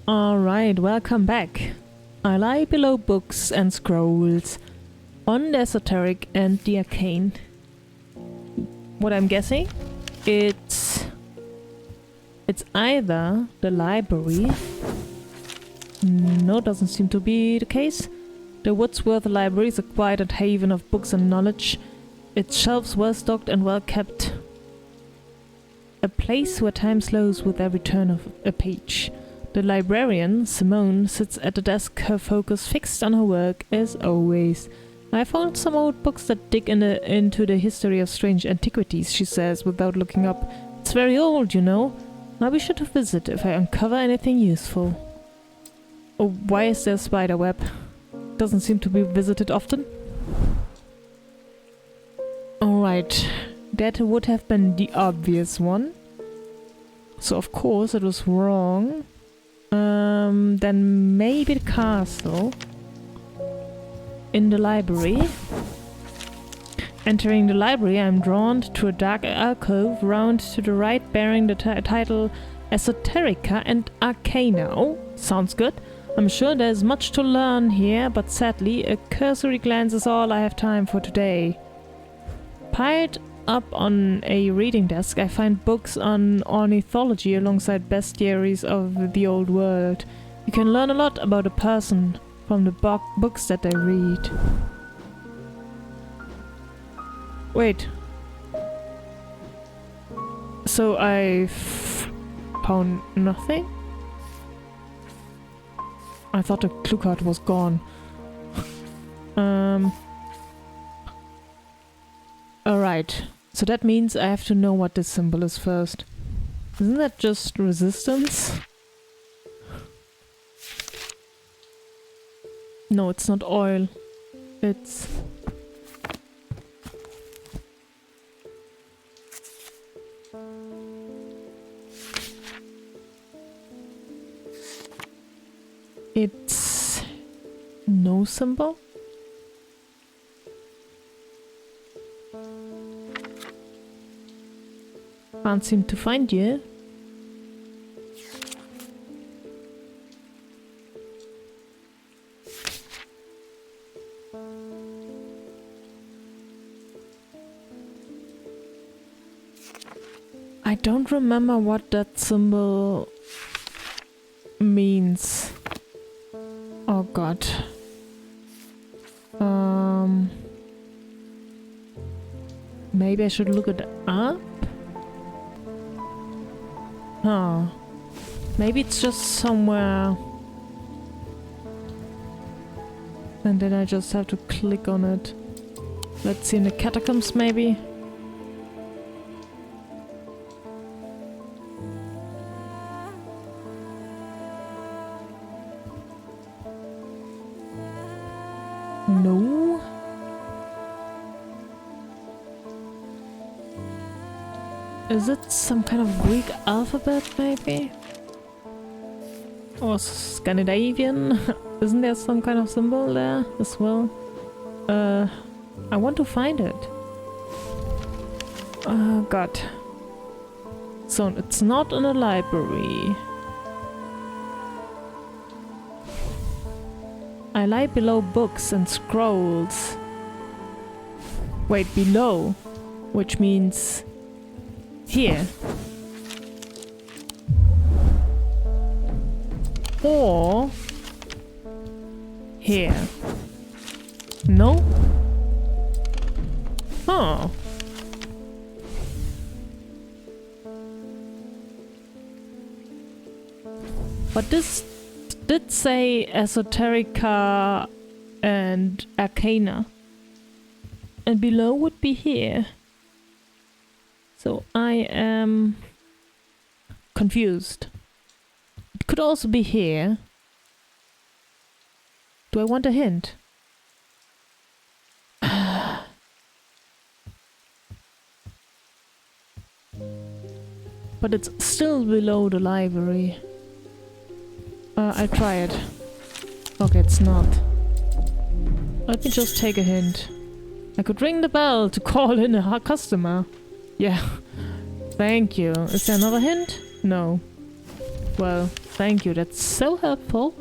Alright, welcome back. I lie below books and scrolls, on the esoteric and the arcane. What I'm guessing? It's either the library. No, doesn't seem to be the case. The Woodsworth Library is a quiet haven of books and knowledge. Its shelves well stocked and well kept. A place where time slows with every turn of a page. The librarian, Simone, sits at the desk, her focus fixed on her work, as always. I found some old books that dig into the history of strange antiquities, she says, without looking up. It's very old, you know. I'll be sure to visit if I uncover anything useful. Oh, why is there a spider web? Doesn't seem to be visited often. Alright, that would have been the obvious one. So of course it was wrong. Then maybe the castle. In the library. Entering the library, I'm drawn to a dark alcove round to the right bearing the title Esoterica and Arcana. Oh, sounds good. I'm sure there's much to learn here, but sadly, a cursory glance is all I have time for today. Piled up on a reading desk, I find books on ornithology alongside bestiaries of the old world. You can learn a lot about a person from the books that they read. Wait. So I found nothing? I thought the clue card was gone. Alright. So that means I have to know what this symbol is first. Isn't that just resistance? No, it's not oil. It's... It's... no symbol? Can't seem to find you. I don't remember what that symbol means. Oh god. Maybe I should look it up? Huh. Maybe it's just somewhere. And then I just have to click on it. Let's see, in the catacombs maybe? No. Is it some kind of Greek alphabet, maybe? Or Scandinavian? Isn't there some kind of symbol there as well? I want to find it. Oh god. So it's not in a library. I lie below books and scrolls. Wait, below? Which means... here. Or... here. No? Huh. But this did say Esoterica and Arcana. And below would be here. So I am confused. It could also be here. Do I want a hint? But it's still below the library. I'll try it. Okay, it's not. Let me just take a hint. I could ring the bell to call in a customer. Yeah. Thank you. Is there another hint? No. Well, thank you. That's so helpful.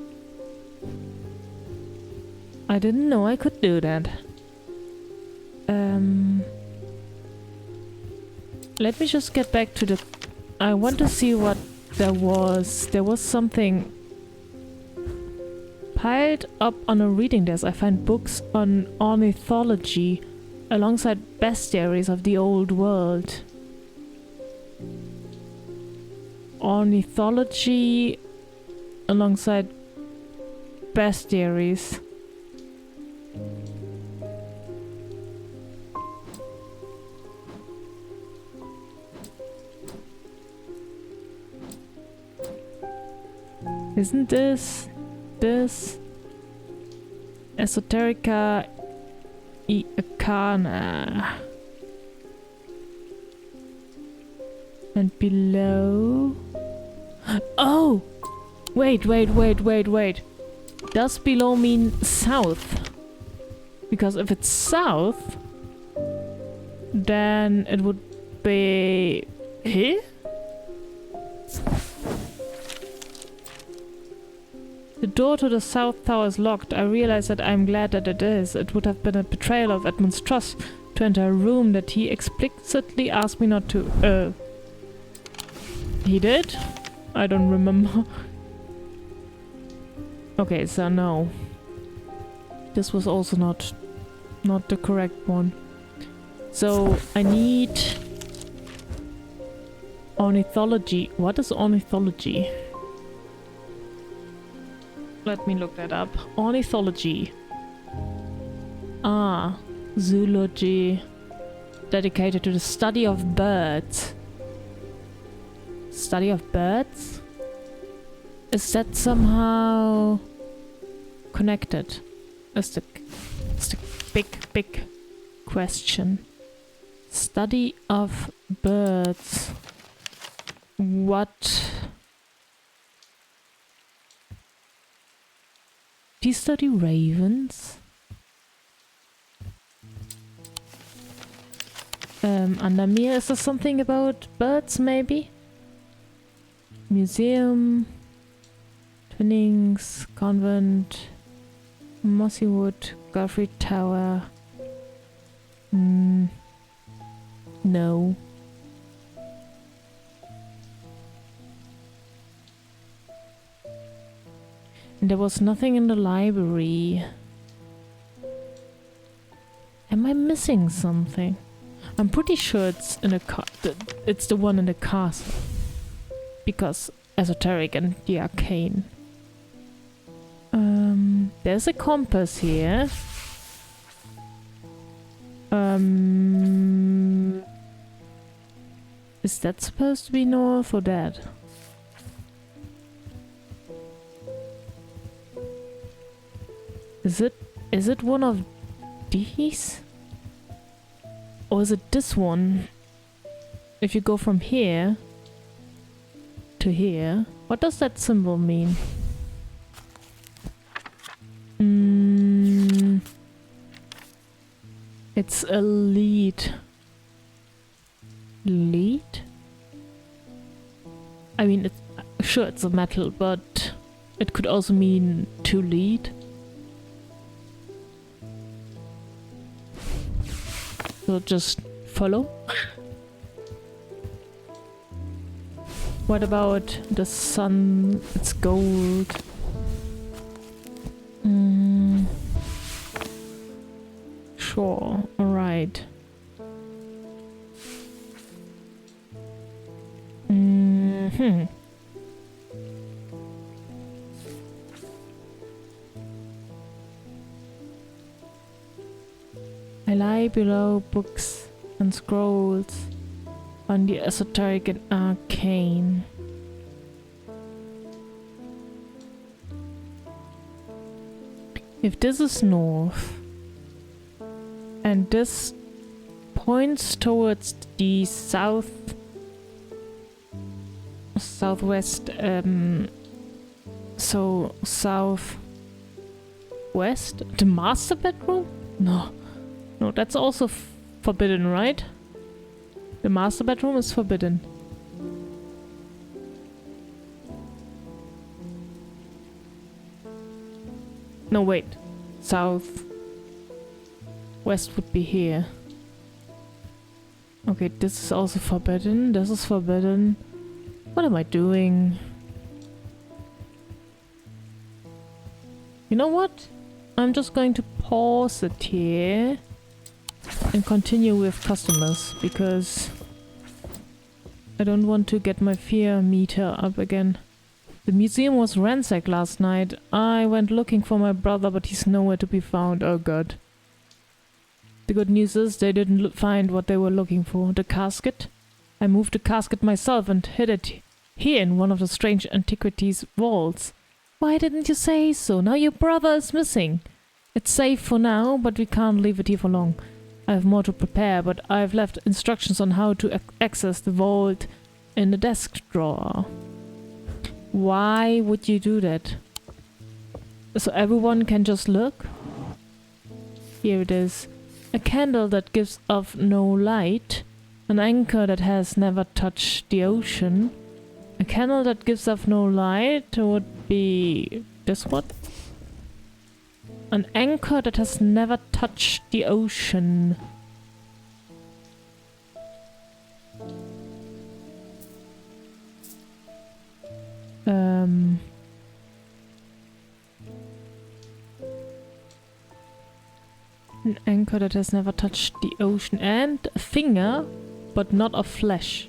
I didn't know I could do that. Let me just get back to the... I want to see what there was. There was something piled up on a reading desk. I find books on ornithology alongside bestiaries of the old world. Ornithology alongside bestiaries. Isn't this Esoterica e Arcana? And below... Oh! Wait. Does below mean south? Because if it's south, then it would be... here? The door to the south tower is locked. I realize that I'm glad that it is. It would have been a betrayal of Edmund's trust to enter a room that he explicitly asked me not to. He did? I don't remember. Okay, so no. This was also not the correct one. So I need ornithology. What is ornithology? Let me look that up. Ornithology. Ah, zoology. Dedicated to the study of birds. Study of birds? Is that somehow connected? That's the big question. Study of birds. What? Do you study ravens? Under me, is there something about birds, maybe? Museum, Twinnings, Convent, Mossy Wood, Godfrey Tower. No. And there was nothing in the library. Am I missing something? I'm pretty sure it's in a it's the one in the castle. Because esoteric and the arcane. There's a compass here. Is that supposed to be north or that? Is it one of these? Or is it this one? If you go from here to here, what does that symbol mean? It's a lead. Lead? I mean, sure, it's a metal, but it could also mean to lead. So just follow. What about the sun? It's gold. Sure, alright. I lie below books and scrolls on the esoteric and arcane. If this is north, and this points towards the southwest, so southwest, the master bedroom? No, that's also forbidden, right? The master bedroom is forbidden. No, wait. South. West would be here. Okay, this is also forbidden. This is forbidden. What am I doing? You know what? I'm just going to pause it here and continue with customers because I don't want to get my fear meter up again. The museum was ransacked last night. I went looking for my brother, but he's nowhere to be found. Oh god. The good news is they didn't find what they were looking for. The casket? I moved the casket myself and hid it here in one of the strange Antiquities vaults. Why didn't you say so? Now your brother is missing. It's safe for now, but we can't leave it here for long. I have more to prepare, but I've left instructions on how to access the vault in the desk drawer. Why would you do that? So everyone can just look? Here it is. A candle that gives off no light. An anchor that has never touched the ocean. A candle that gives off no light would be this one? An anchor that has never touched the ocean. An anchor that has never touched the ocean. And a finger, but not of flesh.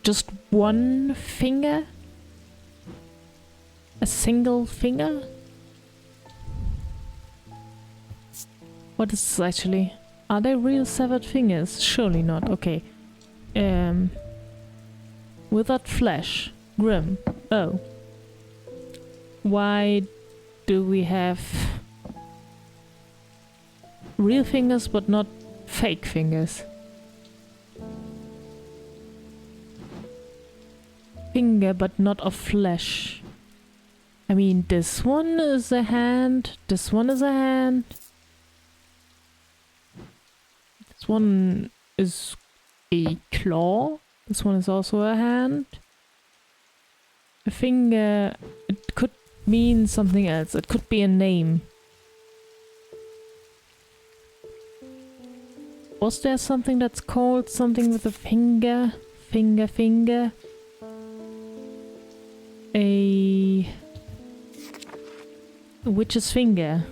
Just one finger? A single finger? What is this actually? Are they real severed fingers? Surely not. Okay. Without flesh. Grim. Oh. Why do we have real fingers but not fake fingers? Finger but not of flesh. I mean, this one is a hand. This one is a hand. This one is a claw. This one is also a hand. A finger, it could mean something else. It could be a name. Was there something that's called something with a finger? Finger. A witch's finger.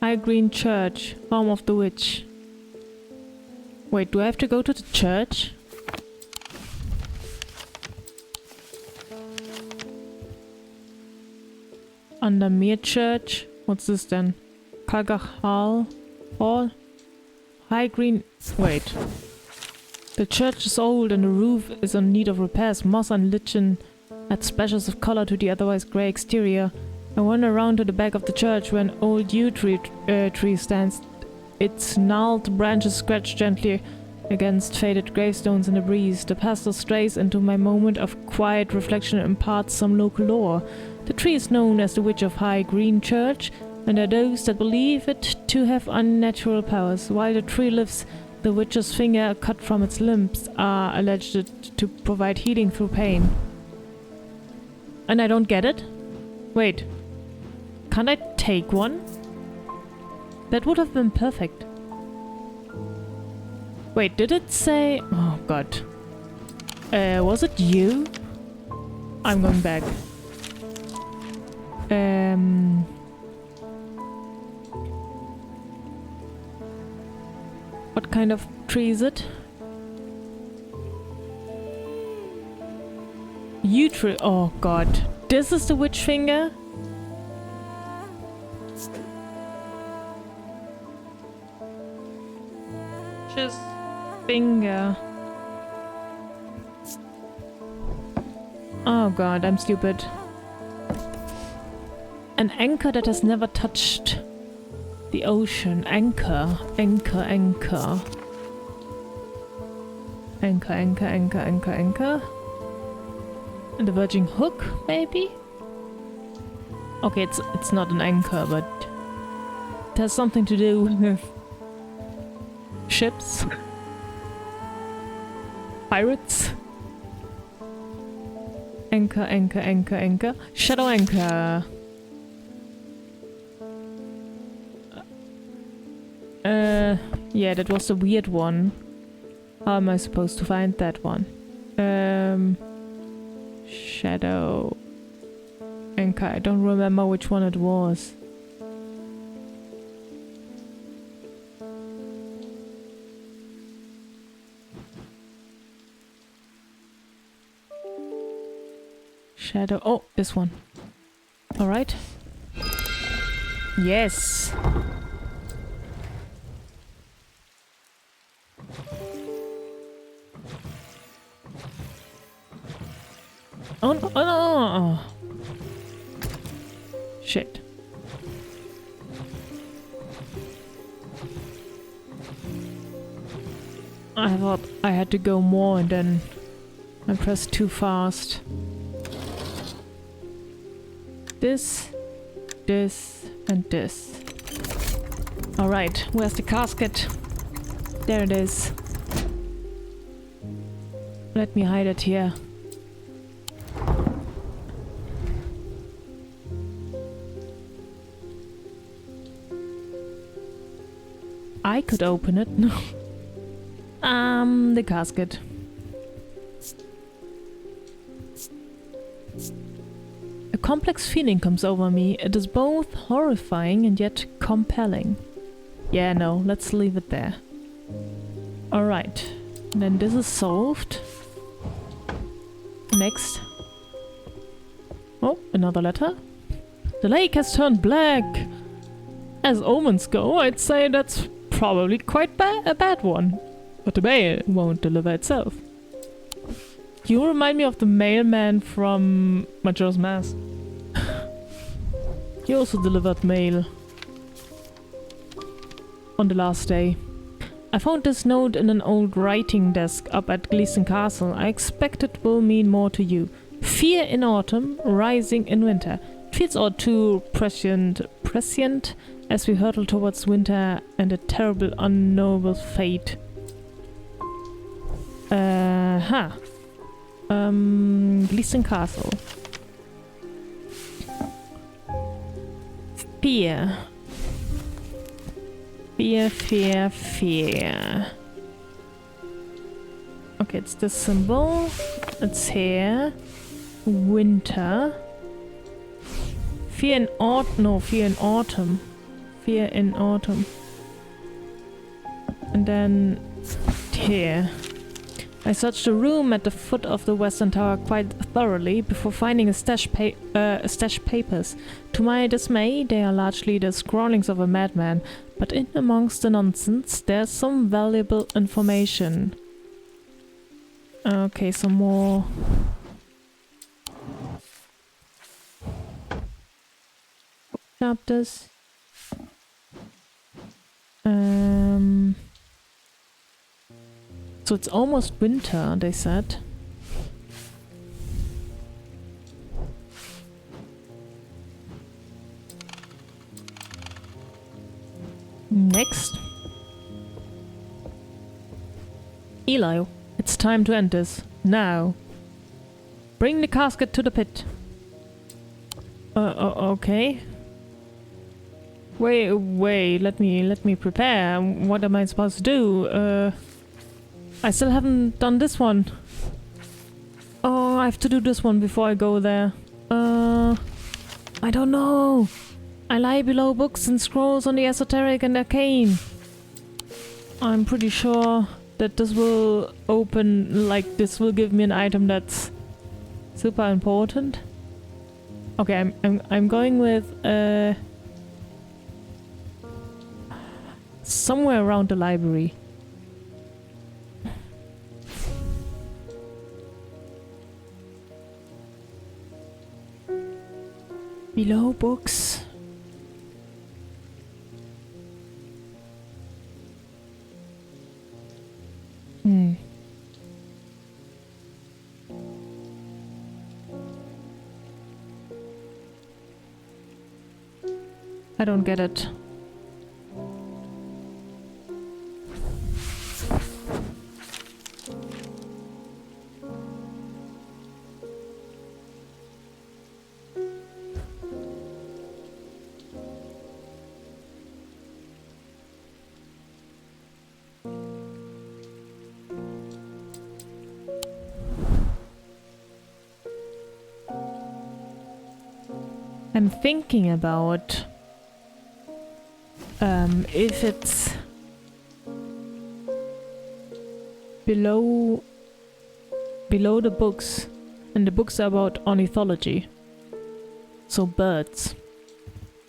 High Green Church, home of the witch. Wait, do I have to go to the church? Undermere Church? What's this then? Kalgach Hall? High Green... Wait. The church is old and the roof is in need of repairs. Moss and lichen add splashes of color to the otherwise grey exterior. I wander around to the back of the church where an old yew tree stands. Its gnarled branches scratch gently against faded gravestones in the breeze. The pastel strays into my moment of quiet reflection and imparts some local lore. The tree is known as the Witch of High Green Church, and there are those that believe it to have unnatural powers. While the tree lives, the witch's finger cut from its limbs are alleged to provide healing through pain. And I don't get it? Wait. Can't I take one? That would have been perfect. Wait, did it say... Oh god. Was it you? I'm going back. What kind of tree is it? Yew tree. Oh god. This is the witch finger? Just finger. Oh god, I'm stupid. An anchor that has never touched the ocean. Anchor. And the Virgin Hook, maybe? Okay, it's not an anchor, but it has something to do with ships. Pirates. Anchor, anchor, anchor, anchor. Shadow anchor. Yeah, that was the weird one. How am I supposed to find that one? Shadow anchor. I don't remember which one it was. Shadow. Oh, this one. Alright. Yes. Oh no, oh no! Shit. I thought I had to go more and then I pressed too fast. This, and this. Alright, where's the casket? There it is. Let me hide it here. I could open it. No. The casket. A complex feeling comes over me. It is both horrifying and yet compelling. Yeah, no, let's leave it there. Alright. Then this is solved. Next. Oh, another letter. The lake has turned black. As omens go, I'd say that's probably quite a bad one. But the mail won't deliver itself. You remind me of the mailman from Majora's Mask. He also delivered mail on the last day. I found this note in an old writing desk up at Gleeson Castle. I expect it will mean more to you. Fear in autumn, rising in winter. It feels all too prescient as we hurtle towards winter and a terrible, unknowable fate. Gleeson Castle. Fear. Fear, fear, fear. Okay, it's this symbol. It's here. Winter. Fear in no, fear in autumn. Fear in autumn. And then here. I searched the room at the foot of the western tower quite thoroughly before finding a stash papers. To my dismay, they are largely the scrawlings of a madman, but in amongst the nonsense, there's some valuable information. Okay, some more. Chapters. So it's almost winter, they said. Next. Eli, it's time to end this. Now. Bring the casket to the pit. Okay. Wait, let me prepare. What am I supposed to do? I still haven't done this one. Oh, I have to do this one before I go there. I don't know. I lie below books and scrolls on the esoteric and arcane. I'm pretty sure that this will open, like, this will give me an item that's super important. Okay, I'm going with, somewhere around the library. Below books. I don't get it. I'm thinking about if it's below the books, and the books are about ornithology. So birds.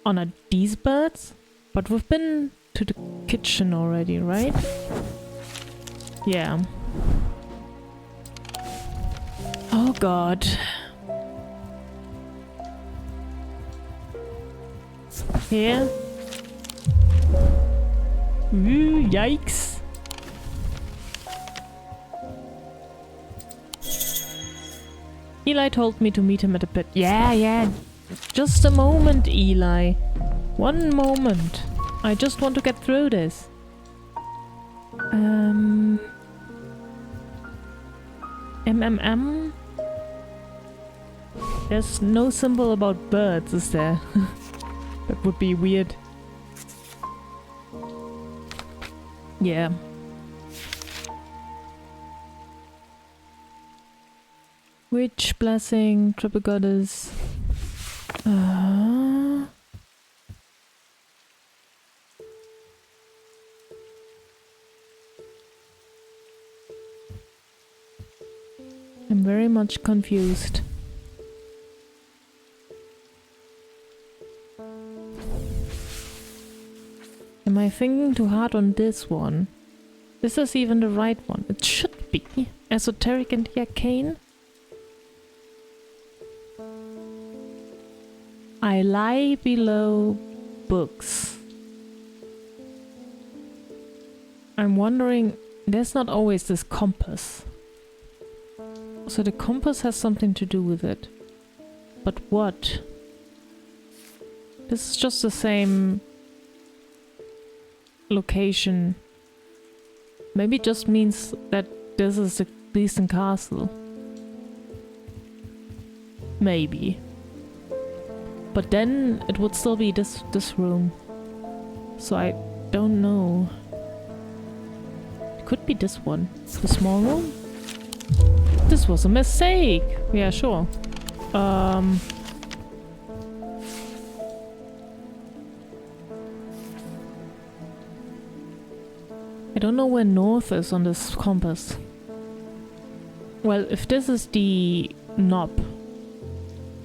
Oh, not these birds? But we've been to the kitchen already, right? Yeah. Oh god. Here. Ooh, yikes. Eli told me to meet him at the pit. Yeah. Just a moment, Eli. One moment. I just want to get through this. MMM? There's no symbol about birds, is there? That would be weird. Yeah. Witch, blessing, triple goddess. I'm very much confused. Am I thinking too hard on this one? This is even the right one. It should be. Esoteric and the arcane. I lie below books. I'm wondering, there's not always this compass. So the compass has something to do with it. But what? This is just the same location. Maybe it just means that this is a decent castle. Maybe. But then it would still be this room. So I don't know. It could be this one. The small room? This was a mistake! Yeah, sure. I don't know where north is on this compass. Well, if this is the knob,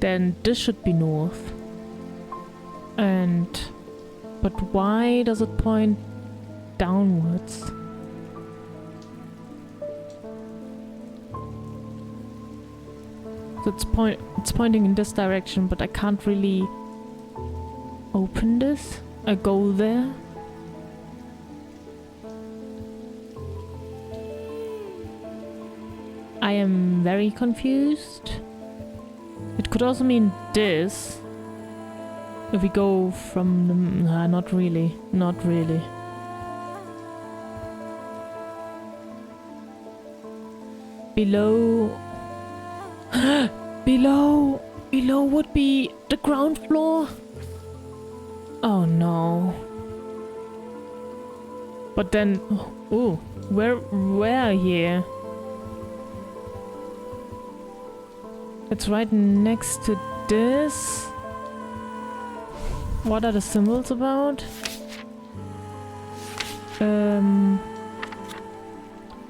then this should be north. But why does it point downwards? So it's pointing in this direction, but I can't really open this. I go there. I am very confused. It could also mean this. If we go from the... Nah, not really. Not really. Below... Below would be the ground floor? Oh no. But then... Oh, where here? It's right next to this. What are the symbols about?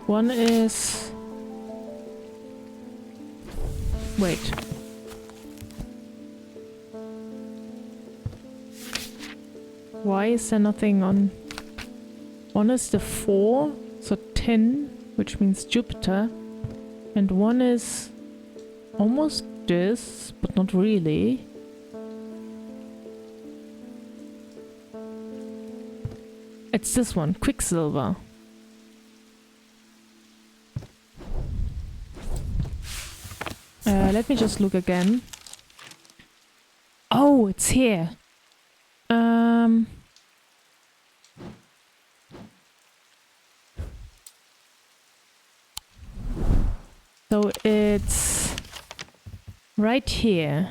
One is... Wait. Why is there nothing on... One is the 4, so 10, which means Jupiter. And one is almost this, but not really. It's this one, Quicksilver. Let me just look again. Oh, it's here. So it's right here,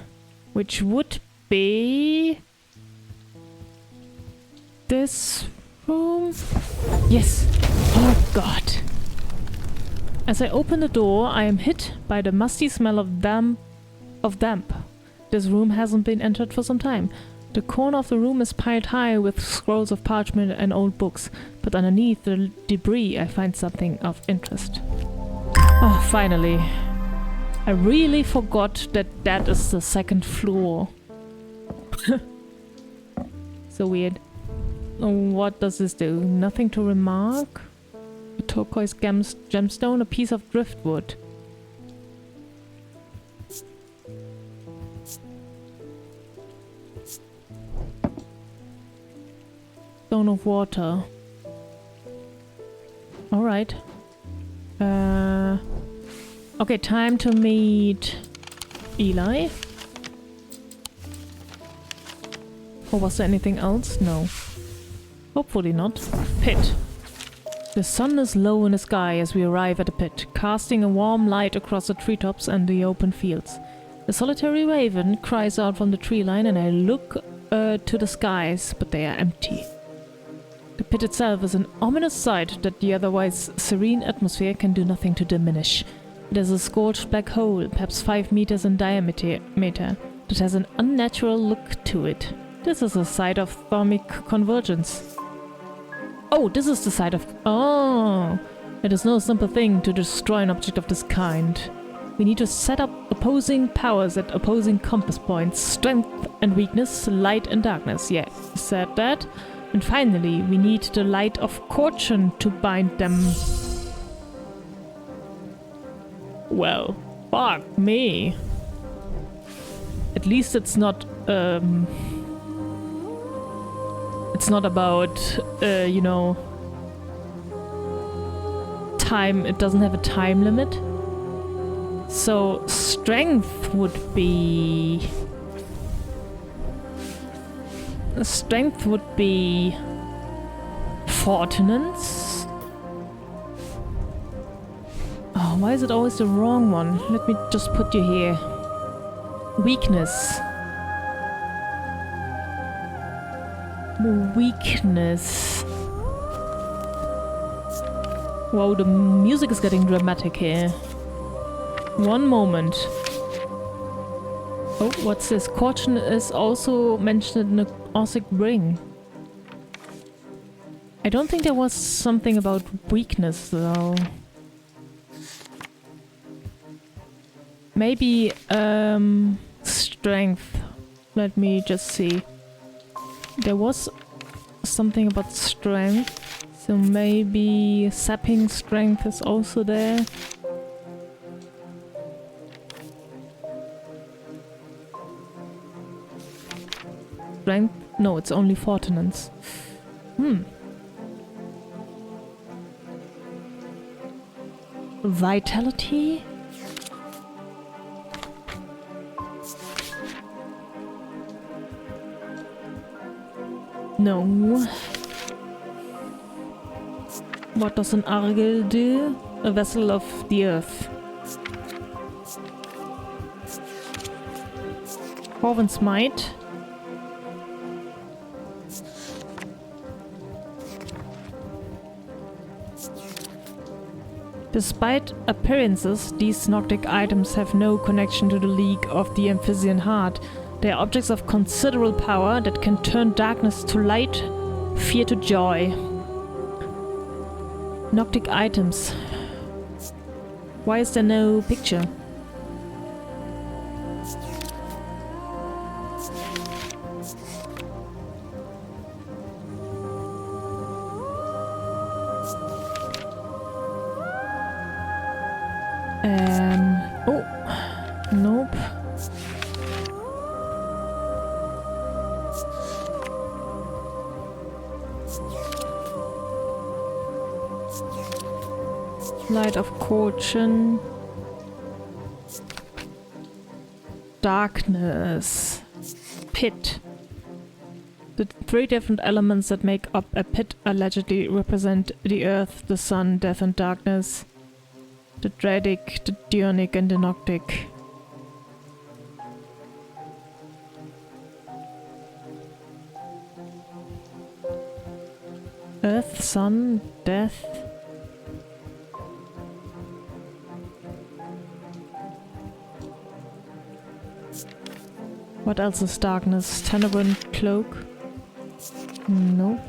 which would be this room. Yes. Oh God. As I open the door, I am hit by the musty smell of damp. This room hasn't been entered for some time. The corner of the room is piled high with scrolls of parchment and old books, but underneath the debris I find something of interest. Ah, finally. I really forgot that that is the second floor. So weird. What does this do? Nothing to remark? A turquoise gemstone, a piece of driftwood. Stone of water. Alright. Okay, time to meet Eli. Or was there anything else? No. Hopefully not. Pit. The sun is low in the sky as we arrive at the pit, casting a warm light across the treetops and the open fields. A solitary raven cries out from the tree line and I look to the skies, but they are empty. The pit itself is an ominous sight that the otherwise serene atmosphere can do nothing to diminish. It is a scorched black hole, perhaps 5 meters in diameter, that has an unnatural look to it. This is a site of thermic convergence. Oh, this is the site of... Oh! It is no simple thing to destroy an object of this kind. We need to set up opposing powers at opposing compass points, strength and weakness, light and darkness. Yeah, said that. And finally, we need the light of Fortune to bind them. Well, fuck me. At least it's not, it's not about, you know, time. It doesn't have a time limit. So, strength would be... Strength would be... Fortunance? Oh, why is it always the wrong one? Let me just put you here. Weakness. Weakness. Wow, the music is getting dramatic here. One moment. Oh, what's this? Caution is also mentioned in the Ossic Ring. I don't think there was something about weakness, though. Maybe, strength. Let me just see. There was something about strength, so maybe sapping strength is also there. Strength? No, it's only fortunance. Vitality? No. What does an Argel do? A vessel of the earth. Corvin's Might. Despite appearances, these Noctic items have no connection to the League of the Amphibian Heart. They are objects of considerable power that can turn darkness to light, fear to joy. Noctic items. Why is there no picture? Oh, nope. Light of Caution. Darkness. Pit. The 3 different elements that make up a pit allegedly represent the earth, the sun, death and darkness. The Dradic, the Dionic and the Noctic. Earth, sun, death. What else is darkness? Tenebrant cloak? No.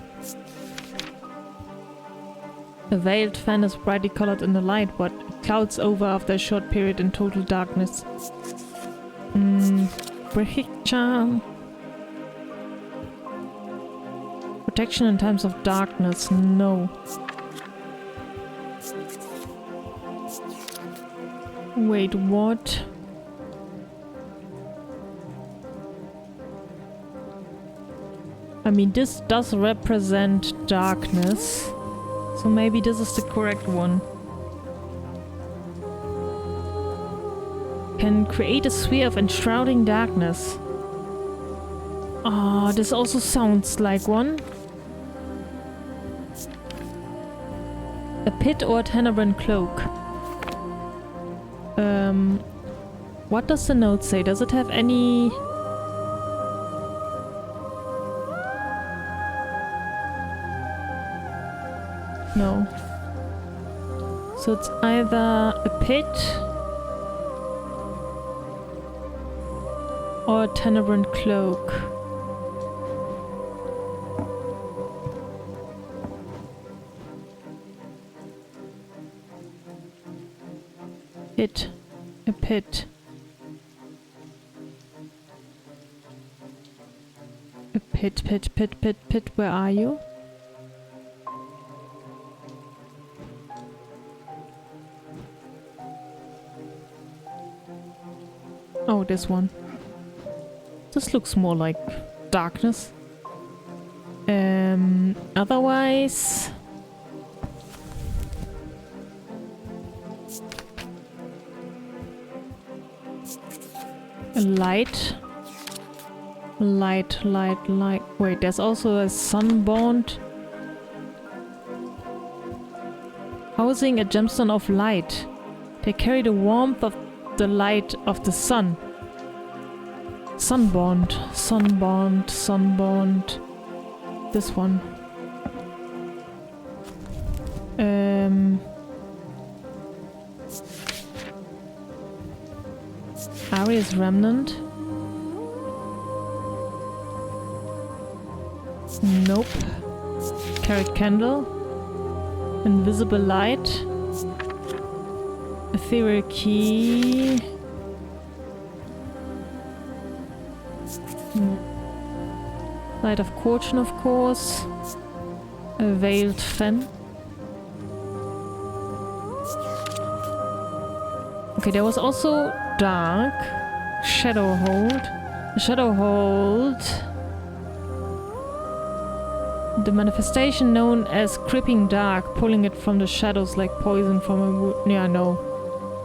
A veiled fan is brightly colored in the light, but it clouds over after a short period in total darkness. Breaking charm. Protection in times of darkness? No. Wait, what? I mean, this does represent darkness, so maybe this is the correct one. Can create a sphere of enshrouding darkness. Ah, this also sounds like one. A pit or a tenebrant cloak. What does the note say? Does it have any... No. So it's either a pit or a tenebrant cloak. Pit. A pit. A pit. Where are you? Oh, this one. This looks more like darkness. Otherwise... light. Light. Wait, there's also a sunbound. Housing a gemstone of light. They carry the warmth of the light of the sun. Sunbound. This one. Aria's remnant. Nope. Carrot candle. Invisible light. Ethereal key. Light of Fortune, of course. A veiled fan. Okay, there was also dark. Shadow hold. Shadow hold. The manifestation known as creeping dark, pulling it from the shadows like poison from a wound. Yeah, no.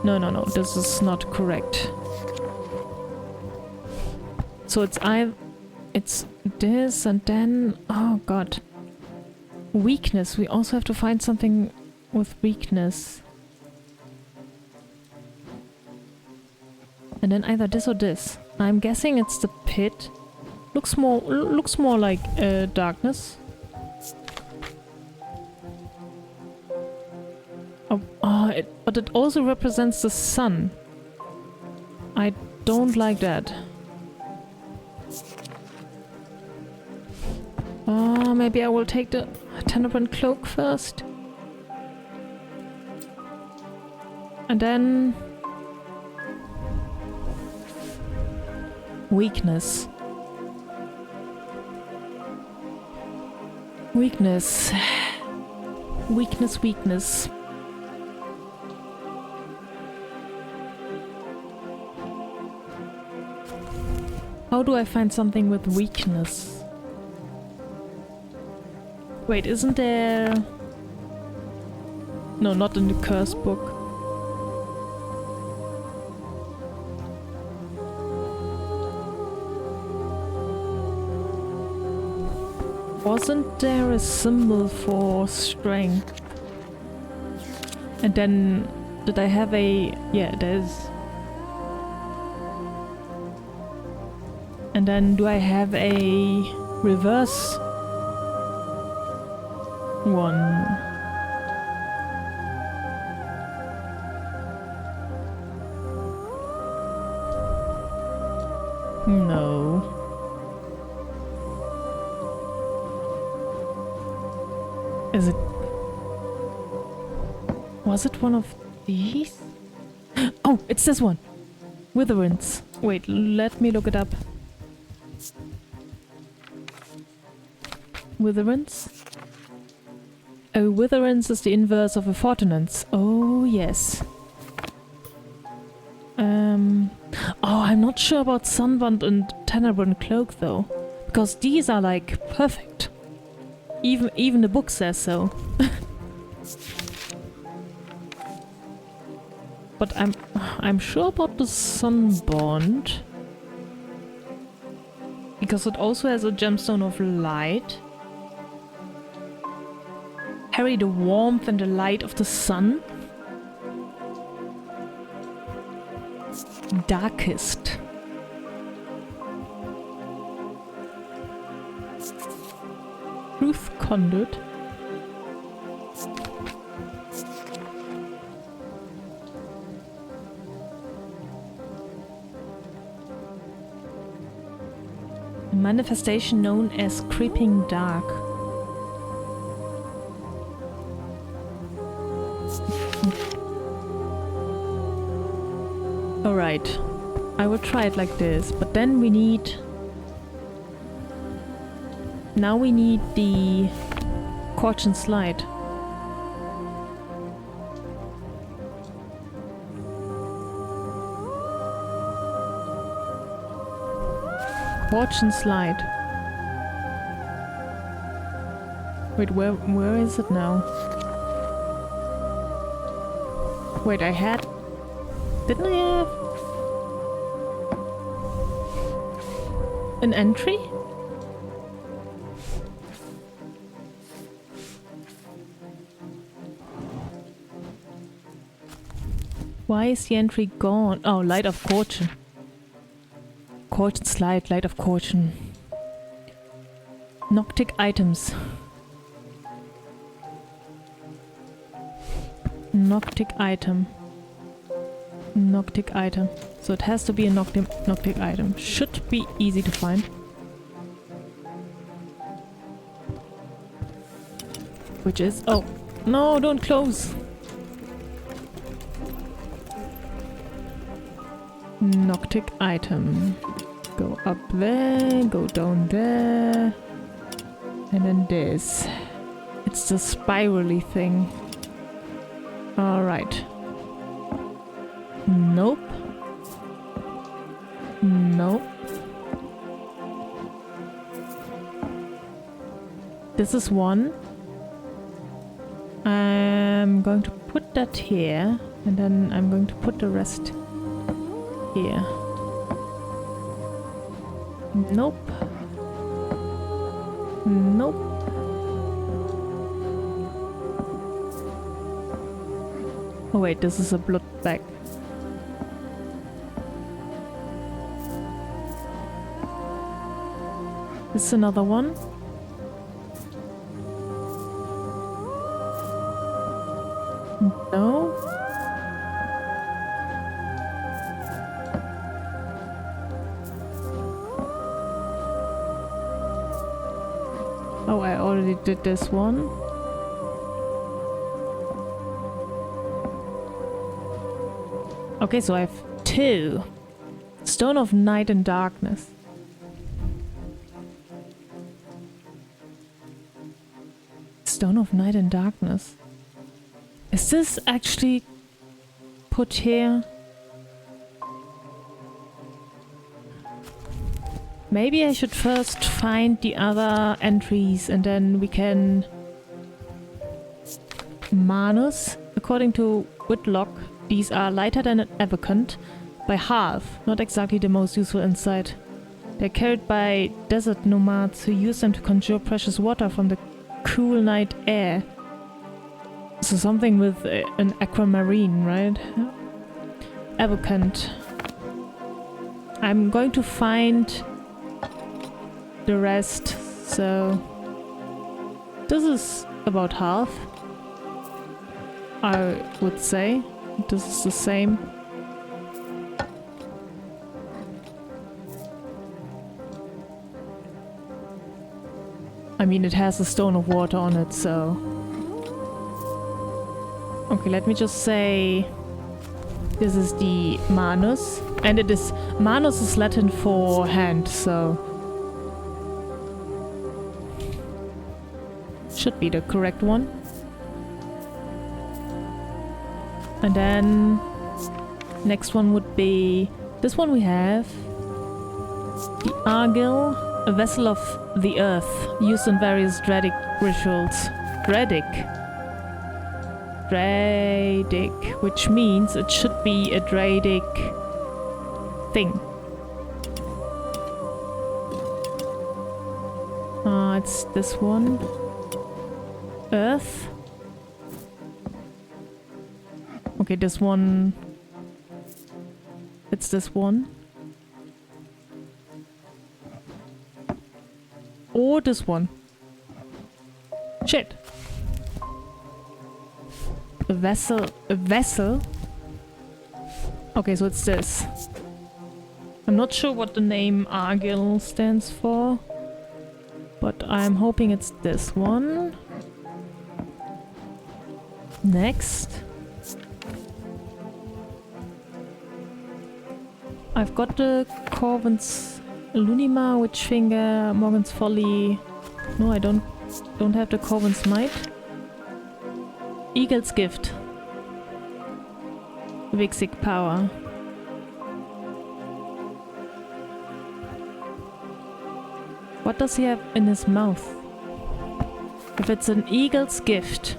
No. This is not correct. So it's this and then... Oh god. Weakness. We also have to find something with weakness. And then either this or this. I'm guessing it's the pit. Looks more like darkness. But it also represents the sun. I don't like that. Maybe I will take the tenebrant cloak first. And then... weakness. Weakness. How do I find something with weakness? Wait, isn't there... No, not in the curse book. Wasn't there a symbol for strength? And then... did I have a... yeah, there's... And then do I have a reverse one? No. Is it... Was it one of these? Oh, it's this one! Witherins. Wait, let me look it up. Witherins? A Witherins is the inverse of a Fortinance. Oh, yes. Oh, I'm not sure about Sunburnt and Tenebrant Cloak, though. Because these are, like, perfect. Even the book says so. But I'm sure about the Sunburnt. Because it also has a gemstone of light. Carry the warmth and the light of the sun. Darkest. Truth Conduit. A manifestation known as Creeping Dark. Alright, I will try it like this, but then we need... Now we need the Corch and Slide. Corch and Slide. Wait, where is it now? Wait, I had... Didn't I have an entry? Why is the entry gone? Oh, Light of Fortune. Corch and Slide, Light of Fortune. Noctic items. Noctic item. Noctic item. So it has to be a Noctic item. Should be easy to find. Which is... Oh! No, don't close! Noctic item. Go up there, go down there. And then this. It's the spirally thing. Alright. Nope. Nope. This is one. I'm going to put that here, and then I'm going to put the rest here. Nope. Nope. Oh wait, this is a blood bag. This is another one. No. Oh, I already did this one. Okay, so I have two. Stone of Night and Darkness. Stone of Night and Darkness. Is this actually put here? Maybe I should first find the other entries and then we can... Manus. According to Whitlock, these are lighter than an Evocant by half. Not exactly the most useful insight. They're carried by desert nomads who use them to conjure precious water from the cool night air. So something with an aquamarine, right? Evocant. I'm going to find the rest, so this is about half, I would say. This is the same. I mean, it has a stone of water on it, so... Okay, let me just say... This is the manus. And it is... Manus is Latin for hand, so... Should be the correct one. And then... Next one would be... This one we have... The Argil, a vessel of the earth, used in various Dradic rituals. Dradic, which means it should be a Dradic thing. It's this one. Earth. Okay, this one... It's this one. Or this one. Shit. A vessel. A vessel? Okay, so it's this. I'm not sure what the name Argil stands for. But I'm hoping it's this one. Next. I've got the Corvin's Lunima, Witchfinger, Morgan's Folly. No, I don't have the Corvin's Might. Eagle's Gift. Vixic Power. What does he have in his mouth? If it's an Eagle's Gift,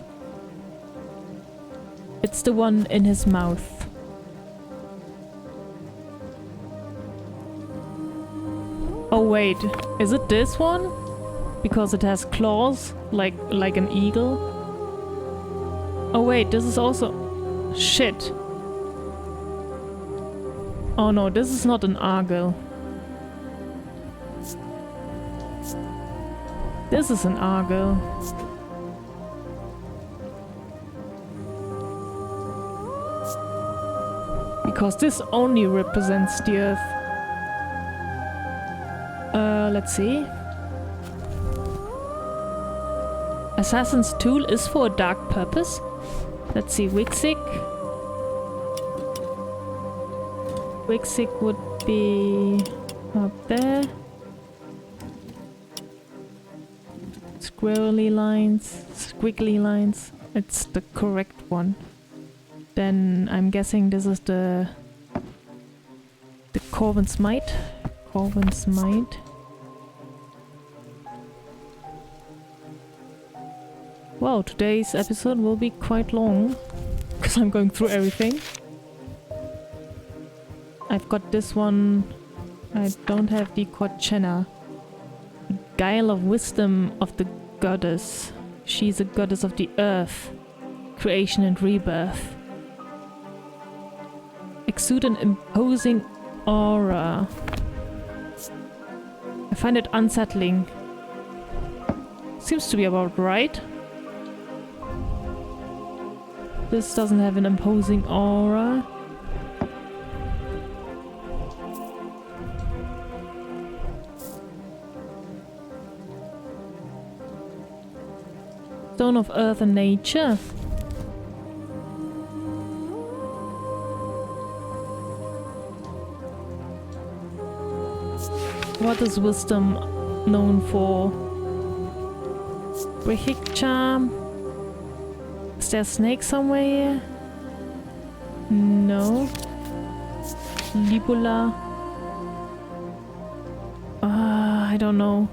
it's the one in his mouth. Oh wait, is it this one? Because it has claws, like an eagle? Oh wait, this is also... Shit. Oh no, this is not an Argil. This is an Argil. Because this only represents the earth. Let's see. Assassin's Tool is for a dark purpose. Let's see, Wixic. Wixic would be up there. Squiggly lines. It's the correct one. Then I'm guessing this is the Corvin's Might. Corvin's Might. Wow, today's episode will be quite long, because I'm going through everything. I've got this one. I don't have the Quatchena. Guile of Wisdom of the Goddess. She's a goddess of the earth, creation and rebirth. Exude an imposing aura. I find it unsettling. Seems to be about right. This doesn't have an imposing aura. Stone of Earth and Nature. What is wisdom known for? Brickic Charm. Is there a snake somewhere here? No. Libula. I don't know.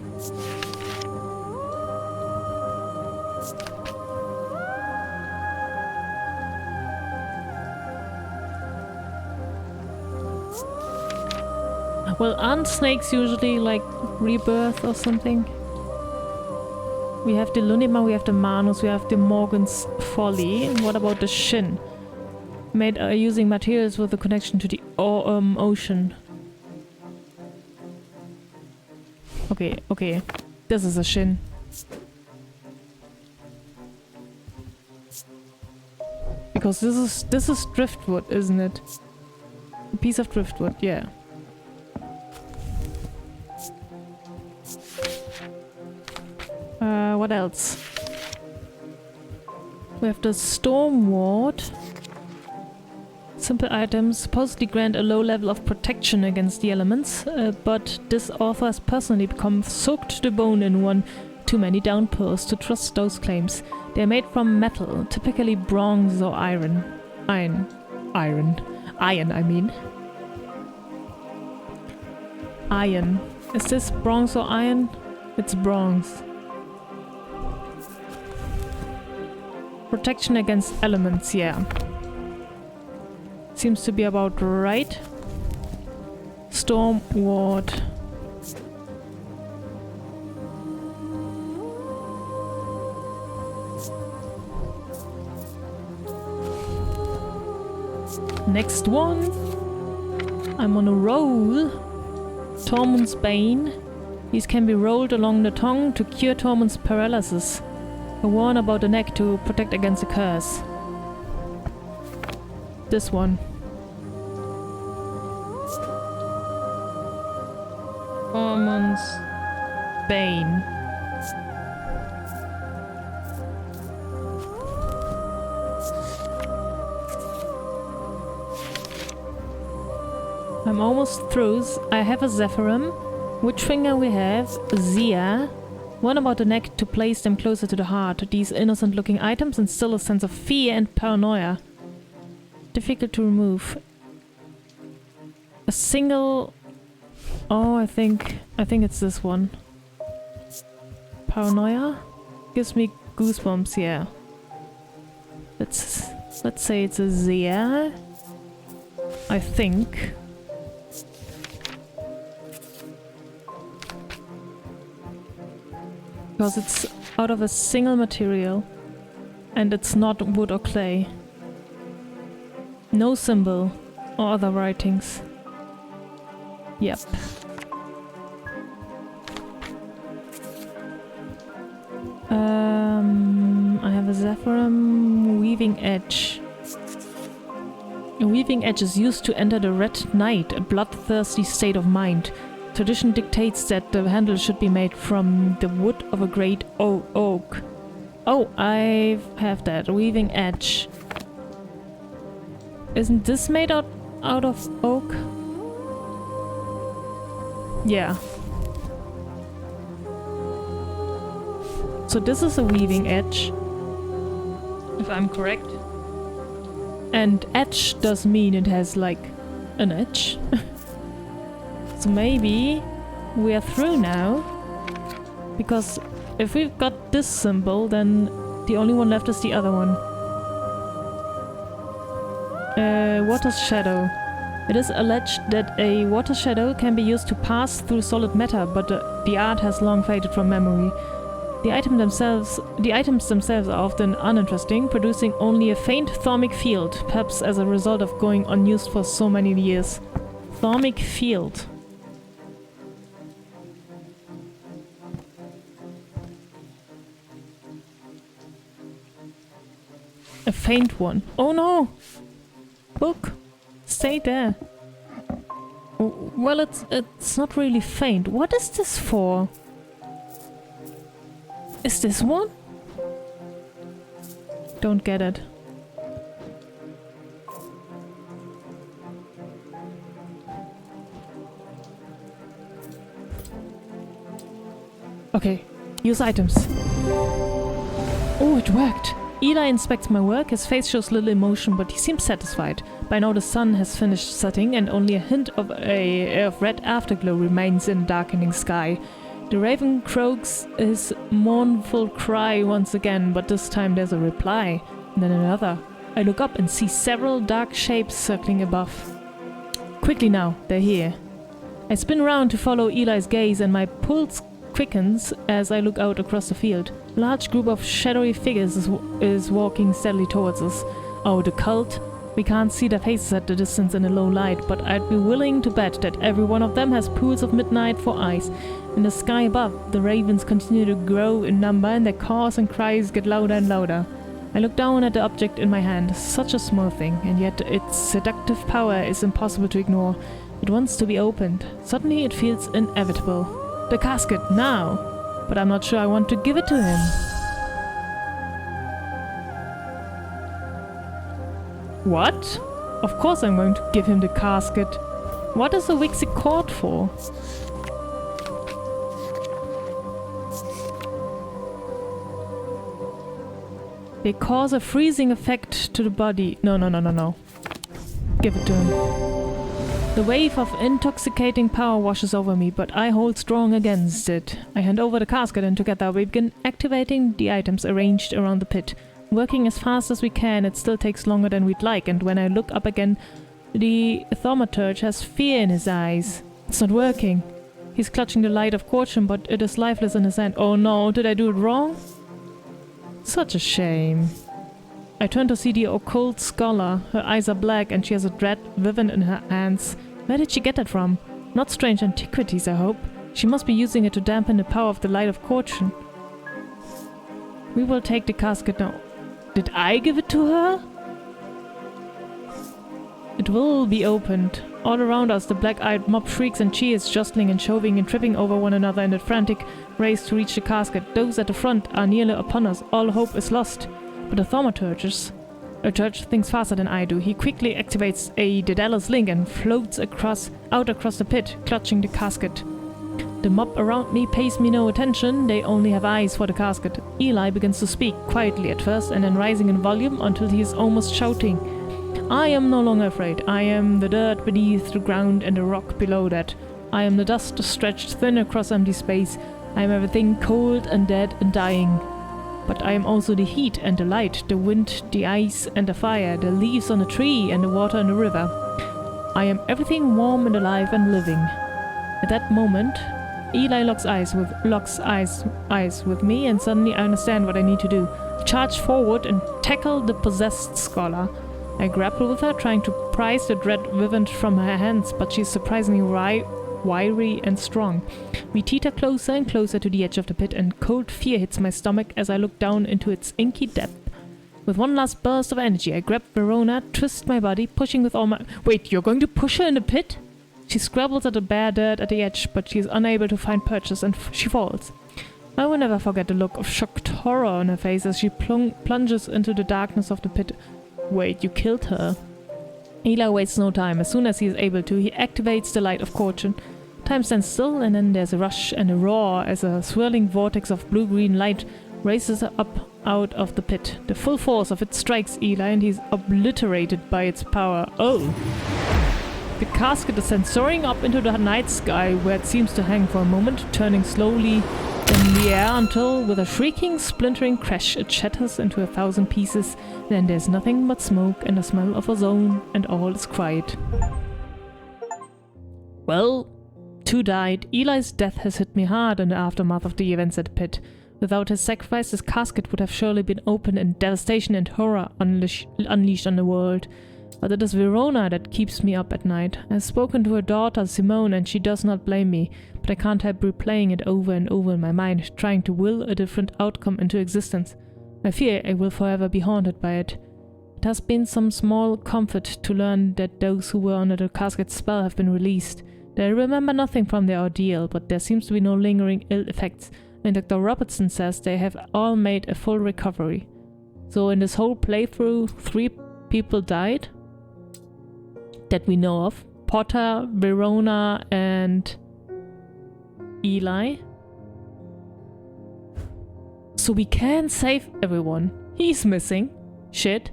Well, aren't snakes usually like rebirth or something? We have the Lunima, we have the Manus, we have the Morgan's Folly. What about the Shin? Made using materials with a connection to the ocean. Okay. This is a Shin. Because this is driftwood, isn't it? A piece of driftwood, yeah. What else? We have the Storm Ward. Simple items supposedly grant a low level of protection against the elements, but this author has personally become soaked to the bone in one too many downpours to trust those claims. They are made from metal, typically bronze or iron. Iron, I mean. Iron. Is this bronze or iron? It's bronze. Protection against elements, yeah. Seems to be about right. Storm Ward. Next one. I'm on a roll. Tormund's Bane. These can be rolled along the tongue to cure Tormund's paralysis. A worn about the neck to protect against a curse. This one. Tormund's Bane. I'm almost through. I have a Zephyrum. Which finger we have? Zia. One about the neck to place them closer to the heart. These innocent looking items instill a sense of fear and paranoia. Difficult to remove. A single... Oh, I think it's this one. Paranoia? Gives me goosebumps, yeah. Let's say it's a Zia. I think. Because it's out of a single material. And it's not wood or clay. No symbol or other writings. Yep. I have a Zephyrum Weaving Edge. A weaving edge is used to enter the Red Night, a bloodthirsty state of mind. Tradition dictates that the handle should be made from the wood of a great oak. Oh, I have that. Weaving Edge. Isn't this made out of oak? Yeah. So this is a weaving edge, if I'm correct. And edge does mean it has like an edge. So maybe we are through now. Because if we've got this symbol, then the only one left is the other one. Water's Shadow. It is alleged that a water shadow can be used to pass through solid matter, but the art has long faded from memory. The items themselves are often uninteresting, producing only a faint thaumic field, perhaps as a result of going unused for so many years. Thaumic field. A faint one. Oh no! Book! Stay there. Well, it's not really faint. What is this for? Is this one? Don't get it. Okay, use items. Oh, it worked! Eli inspects my work. His face shows little emotion, but he seems satisfied. By now the sun has finished setting and only a hint of red afterglow remains in the darkening sky. The raven croaks his mournful cry once again, but this time there's a reply, and then another. I look up and see several dark shapes circling above. Quickly now, they're here. I spin round to follow Eli's gaze and my pulse quickens as I look out across the field. A large group of shadowy figures is walking steadily towards us. Oh, the cult. We can't see their faces at the distance in a low light, but I'd be willing to bet that every one of them has pools of midnight for eyes. In the sky above, the ravens continue to grow in number and their caws and cries get louder and louder. I look down at the object in my hand, such a small thing, and yet its seductive power is impossible to ignore. It wants to be opened. Suddenly it feels inevitable. The casket, now! but I'm not sure I want to give it to him. What? Of course I'm going to give him the casket. What is a Wixie cord for? They cause a freezing effect to the body. No. Give it to him. The wave of intoxicating power washes over me, but I hold strong against it. I hand over the casket and together we begin activating the items arranged around the pit. Working as fast as we can, it still takes longer than we'd like, and when I look up again, the thaumaturge has fear in his eyes. It's not working. He's clutching the light of fortune, but it is lifeless in his hand. Oh no, did I do it wrong? Such a shame. I turn to see the occult scholar. Her eyes are black and she has a dread viven in her hands. Where did she get that from? Not strange antiquities, I hope. She must be using it to dampen the power of the light of fortune. We will take the casket now. Did I give it to her? It will be opened. All around us, the black-eyed mob shrieks and cheers, jostling and shoving and tripping over one another in a frantic race to reach the casket. Those at the front are nearly upon us. All hope is lost. But the thaumaturge thinks faster than I do. He quickly activates a Daedalus link and floats out across the pit, clutching the casket. The mob around me pays me no attention. They only have eyes for the casket. Eli begins to speak, quietly at first, and then rising in volume until he is almost shouting. I am no longer afraid. I am the dirt beneath the ground and the rock below that. I am the dust stretched thin across empty space. I am everything cold and dead and dying. But I am also the heat and the light, the wind, the ice and the fire, the leaves on the tree and the water in the river. I am everything warm and alive and living. At that moment, Eli locks eyes with me, and suddenly I understand what I need to do. Charge forward and tackle the possessed scholar. I grapple with her, trying to prise the dread vivant from her hands, but she's surprisingly wiry and strong. We teeter closer and closer to the edge of the pit, and cold fear hits my stomach as I look down into its inky depth. With one last burst of energy, I grab Verona, twist my body, pushing with all my— Wait, you're going to push her in the pit? She scrabbles at the bare dirt at the edge, but she is unable to find purchase, and she falls. I will never forget the look of shocked horror on her face as she plunges into the darkness of the pit. Wait, you killed her? Eli wastes no time. As soon as he is able to, he activates the light of fortune. Time stands still, and then there's a rush and a roar as a swirling vortex of blue-green light races up out of the pit. The full force of it strikes Eli, and he's obliterated by its power. Oh! The casket descends soaring up into the night sky, where it seems to hang for a moment, turning slowly in the air until, with a shrieking, splintering crash, it shatters into 1,000 pieces. Then there's nothing but smoke and the smell of ozone, and all is quiet. Well, 2 died. Eli's death has hit me hard in the aftermath of the events at the pit. Without his sacrifice, this casket would have surely been opened and devastation and horror unleashed on the world. But it is Verona that keeps me up at night. I've spoken to her daughter, Simone, and she does not blame me, but I can't help replaying it over and over in my mind, trying to will a different outcome into existence. I fear I will forever be haunted by it. It has been some small comfort to learn that those who were under the casket's spell have been released. They remember nothing from their ordeal, but there seems to be no lingering ill effects, and Dr. Robertson says they have all made a full recovery. So in this whole playthrough, 3 people died? That we know of. Potter, Verona, and Eli. So we can save everyone. He's missing. Shit.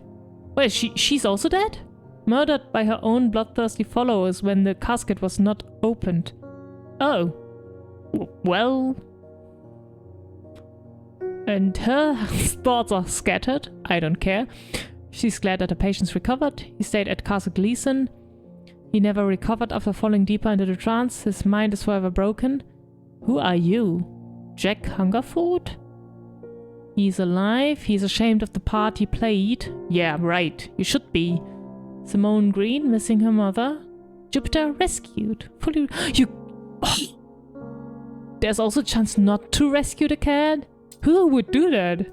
Well, she's also dead? Murdered by her own bloodthirsty followers when the casket was not opened. Oh. Well. And her thoughts are scattered. I don't care. She's glad that the patient's recovered. He stayed at Castle Gleason. He never recovered after falling deeper into the trance. His mind is forever broken. Who are you? Jack Hungerford? He's alive. He's ashamed of the part he played. Yeah, right. You should be. Simone Green, missing her mother. Jupiter rescued. Fully... You... Oh. There's also a chance not to rescue the cat? Who would do that?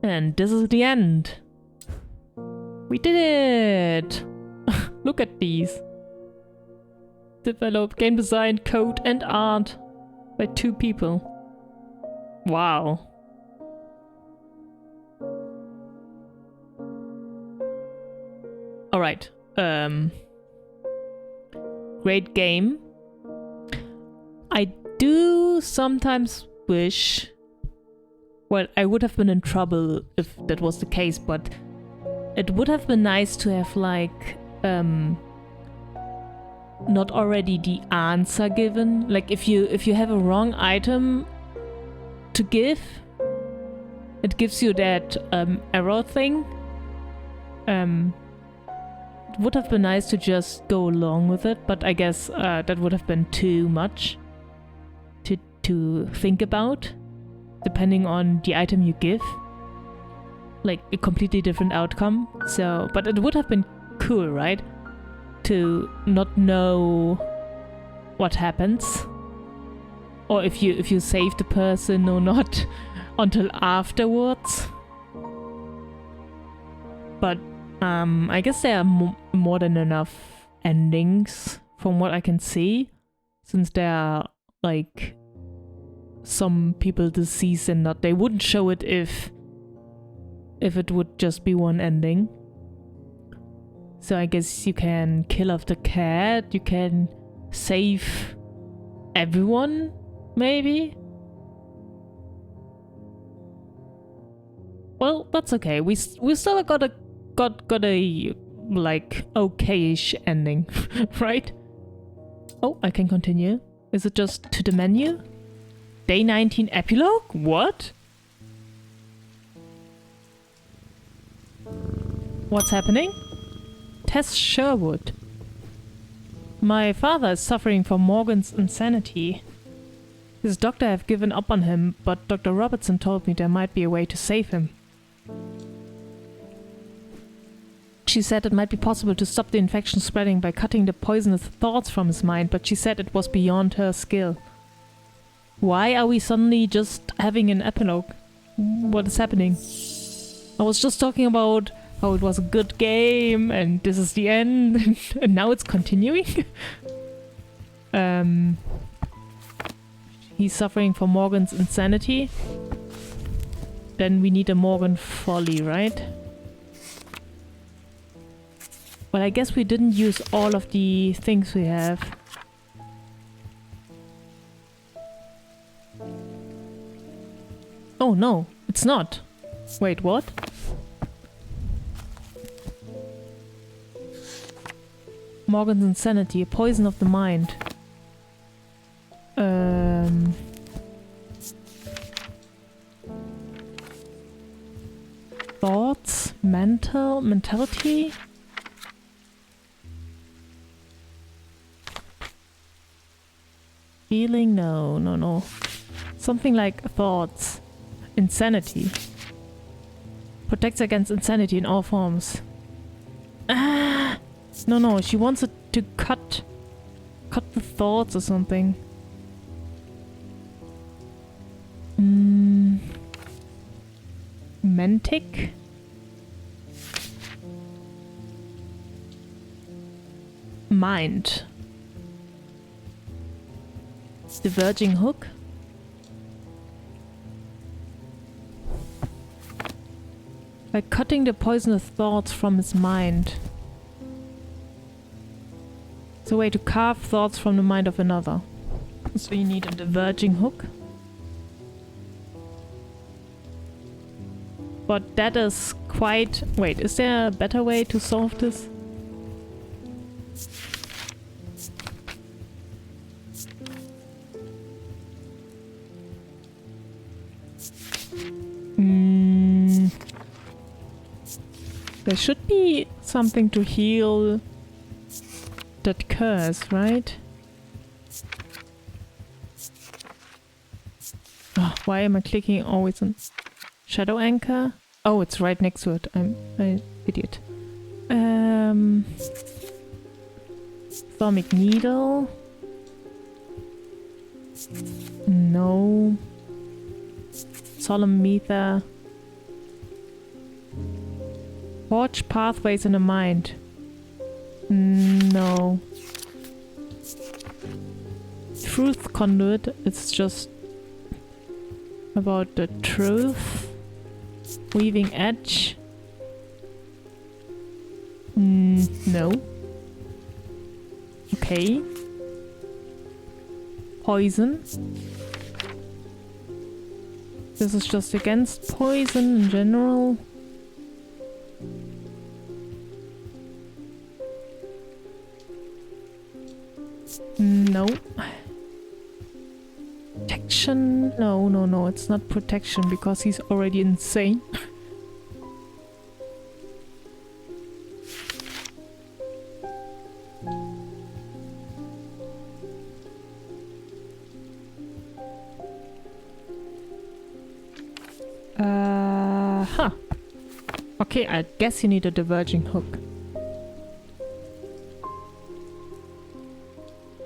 And this is the end. We did it! Look at these. Developed game design, code, and art by 2 people. Wow. Alright. Great game. I do sometimes wish... Well, I would have been in trouble if that was the case, but it would have been nice to have, like, not already the answer given. Like, if you have a wrong item to give, it gives you that error thing. It would have been nice to just go along with it, but I guess that would have been too much to think about, depending on the item you give. Like, a completely different outcome. So, but it would have been cool, right? To not know what happens, or if you save the person or not until afterwards. But I guess there are more than enough endings from what I can see, since there are like some people deceased and not. They wouldn't show it if it would just be one ending. So I guess you can kill off the cat, you can save everyone, maybe? Well, that's okay. We still got a like okay-ish ending, right? Oh, I can continue. Is it just to the menu? Day 19 epilogue? What? What's happening? Tess Sherwood. My father is suffering from Morgan's insanity. His doctor have given up on him, but Dr. Robertson told me there might be a way to save him. She said it might be possible to stop the infection spreading by cutting the poisonous thoughts from his mind, but she said it was beyond her skill. Why are we suddenly just having an epilogue? What is happening? I was just talking about how it was a good game and this is the end and now it's continuing. He's suffering from Morgan's insanity. Then we need a Morgan folly, right? Well, I guess we didn't use all of the things we have. Oh no, it's not. Wait, what? Morgan's insanity, a poison of the mind. Thoughts, mentality. Feeling, no. Something like thoughts. Insanity. Protects against insanity in all forms. Ah! No, she wants it to cut the thoughts or something. Mentic? Mind. Diverging hook? By cutting the poisonous thoughts from his mind. It's a way to carve thoughts from the mind of another. So you need a diverging hook. But that is quite... Wait, is there a better way to solve this? There should be something to heal that curse, right? Oh, why am I clicking always on Shadow Anchor? Oh, it's right next to it. I'm an idiot. Thermic Needle. No. Solemn Mether. Forge pathways in the mind. No. truth conduit. It's just about the truth. Weaving edge. No. Okay. Poison. This is just against poison in general. No. Protection? No, it's not protection because he's already insane. Okay, I guess you need a diverging hook.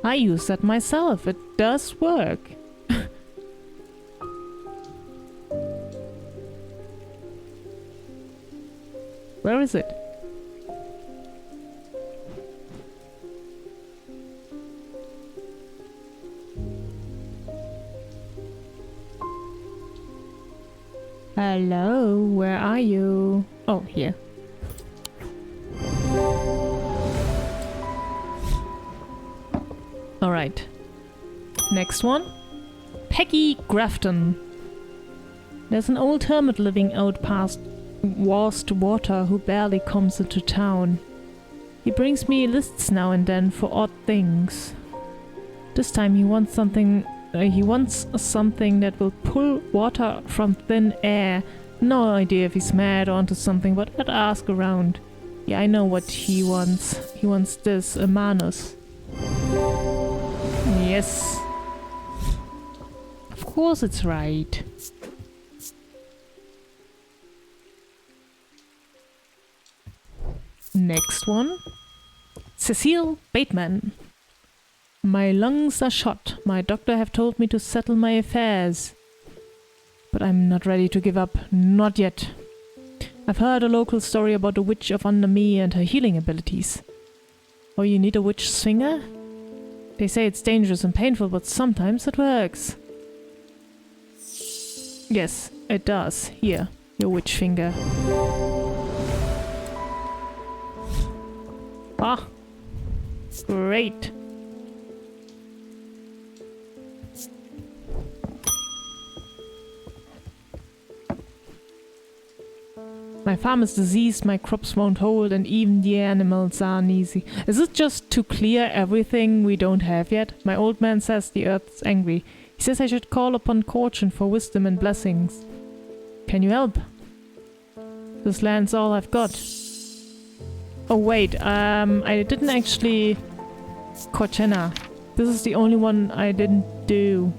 I use that myself. It does work. Where is it? Hello, where are you? Oh, here. Alright. Next one. Peggy Grafton. There's an old hermit living out past Washed Water who barely comes into town. He brings me lists now and then for odd things. This time he wants something that will pull water from thin air. No idea if he's mad or onto something, but I'd ask around. Yeah, I know what he wants. He wants this, a Manus. Yes. Of course it's right. Next one. Cecile Bateman. My lungs are shot. My doctor have told me to settle my affairs. But I'm not ready to give up. Not yet. I've heard a local story about the witch of Under Me and her healing abilities. Oh, you need a witch swinger? They say it's dangerous and painful, but sometimes it works. Yes, it does. Here, your witch finger. Ah, great. My farm is diseased, my crops won't hold, and even the animals are uneasy. Is it just to clear everything we don't have yet? My old man says the earth's angry. He says I should call upon Fortune for wisdom and blessings. Can you help? This land's all I've got. Oh wait, I didn't actually... Cortena. This is the only one I didn't do.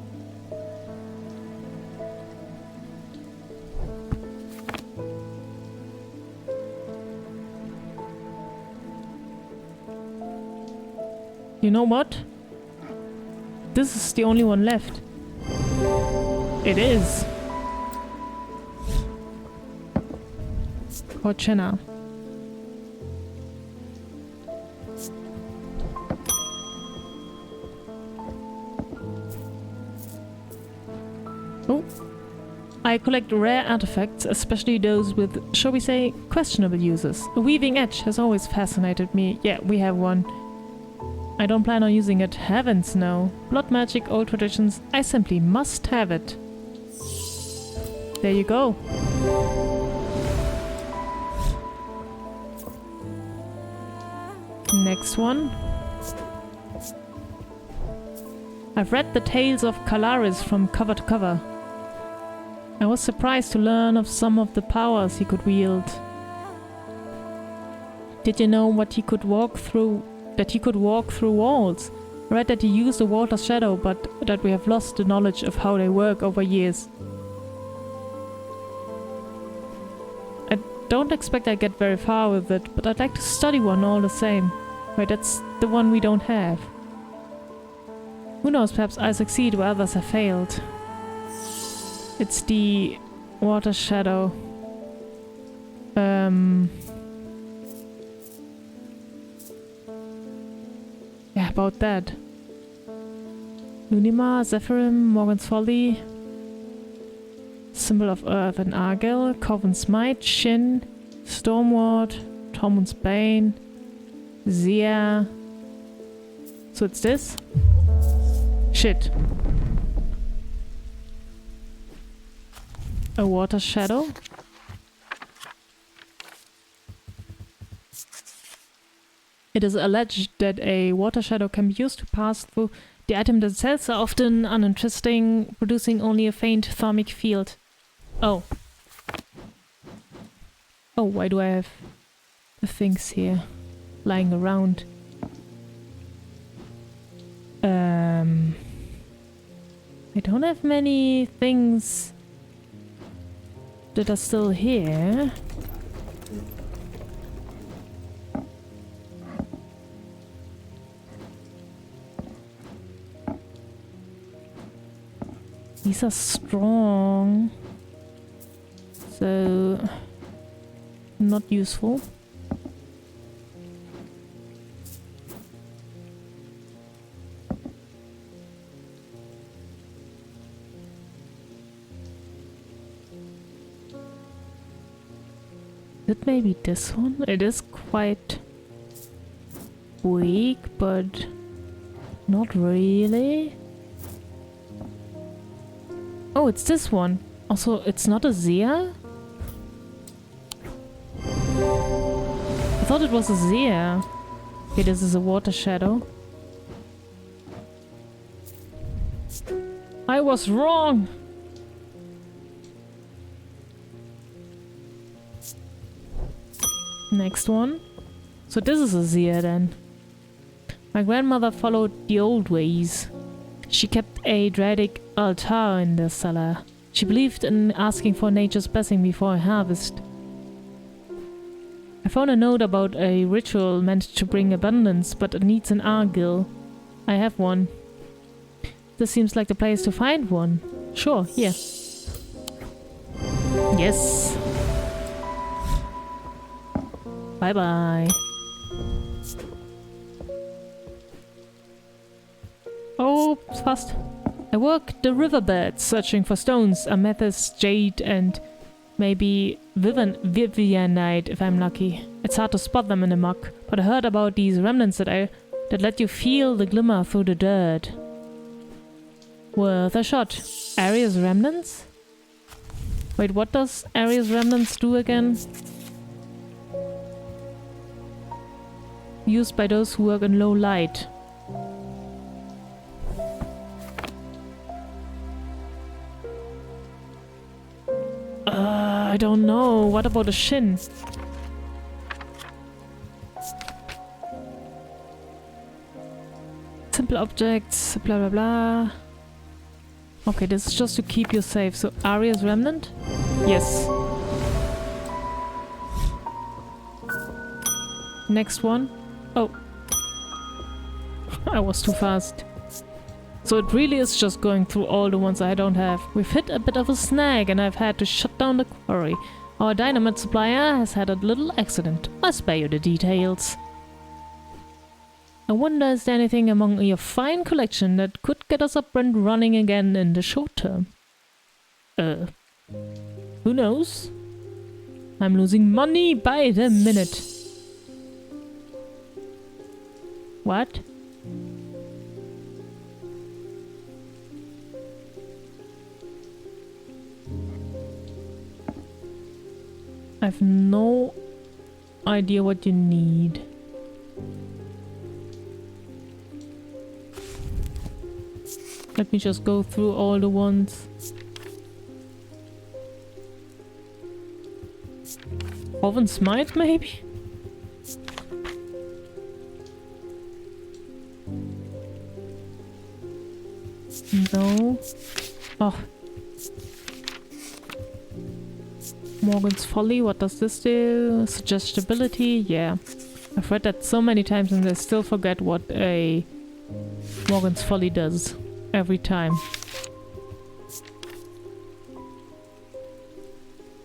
You know what? This is the only one left. It is. Cortena. Oh. I collect rare artifacts, especially those with, shall we say, questionable uses. A weaving edge has always fascinated me. Yeah, we have one. I don't plan on using it. Heavens no. Blood magic, old traditions. I simply must have it. There you go. Next one. I've read the tales of Calaris from cover to cover. I was surprised to learn of some of the powers he could wield. Did you know what he could walk through? That he could walk through walls. I read that he used the water's shadow, but that we have lost the knowledge of how they work over years. I don't expect I get very far with it, but I'd like to study one all the same. Wait, that's the one we don't have. Who knows, perhaps I succeed where others have failed. It's the water shadow. Yeah, about that. Lunima, Zephyrim, Morgan's Folly, Symbol of Earth and Argel, Coven's Might, Shin, Stormward, Tormund's Bane, Zia. So it's this? Shit. A water shadow? It is alleged that a water shadow can be used to pass through the item themselves, are often uninteresting, producing only a faint thermic field. Oh. Oh, why do I have the things here lying around? I don't have many things that are still here. These are strong, so not useful. It may be this one. It is quite weak, but not really. Oh, it's this one. Also, it's not a Zia? I thought it was a Zia. Okay, this is a water shadow. I was wrong! Next one. So this is a Zia then. My grandmother followed the old ways. She kept a Druidic altar in the cellar. She believed in asking for nature's blessing before a harvest. I found a note about a ritual meant to bring abundance, but it needs an argil. I have one. This seems like the place to find one. Sure, here. Yes. Bye-bye. Oh, it's fast. I work the riverbed, searching for stones, amethyst, jade, and maybe Vivianite if I'm lucky. It's hard to spot them in the muck, but I heard about these remnants that let you feel the glimmer through the dirt. Worth a shot. Aria's remnants? Wait, what does Aria's remnants do again? Used by those who work in low light. I don't know. What about a shin? Simple objects, blah blah blah. Okay, this is just to keep you safe. So, Aria's remnant? Yes. Next one. Oh. I was too fast. So it really is just going through all the ones I don't have. We've hit a bit of a snag and I've had to shut down the quarry. Our dynamite supplier has had a little accident. I'll spare you the details. I wonder, is there anything among your fine collection that could get us up and running again in the short term? Who knows? I'm losing money by the minute. What? I have no idea what you need. Let me just go through all the ones. Oven Smite, maybe? No. Oh. Morgan's Folly, what does this do? Suggestibility, yeah. I've read that so many times and I still forget what a Morgan's Folly does every time.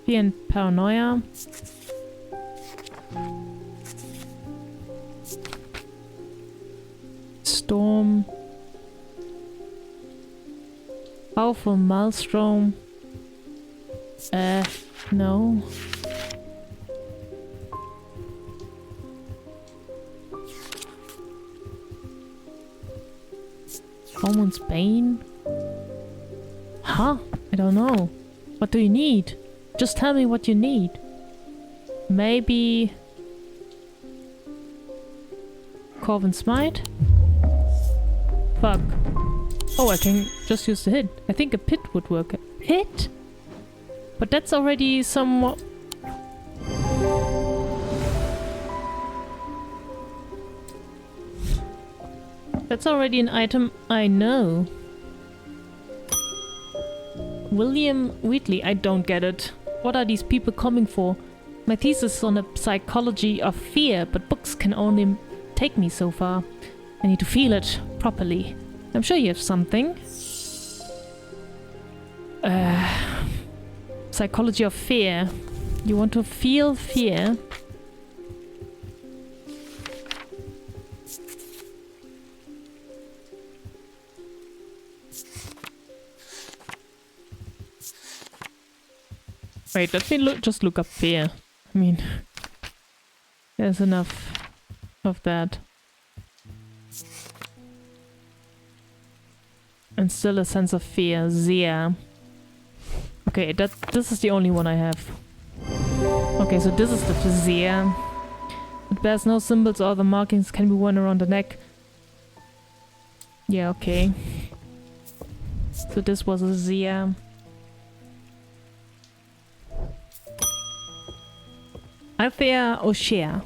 Fear and Paranoia. Storm. Powerful maelstrom. No. Someone's Bane? Huh? I don't know. What do you need? Just tell me what you need. Maybe... Corvin Smite? Fuck. Oh, I can just use the hit. I think a pit would work. Hit? But that's already somewhat... That's already an item I know. William Wheatley, I don't get it. What are these people coming for? My thesis is on the psychology of fear, but books can only take me so far. I need to feel it properly. I'm sure you have something. Psychology of fear. You want to feel fear? Wait, let me just look up fear. I mean, there's enough of that. And still a sense of fear. Zia. Okay, this is the only one I have. Okay, so this is the Zia. It bears no symbols or the markings can be worn around the neck. Yeah, okay. So this was a Zia. Althea O'Shea.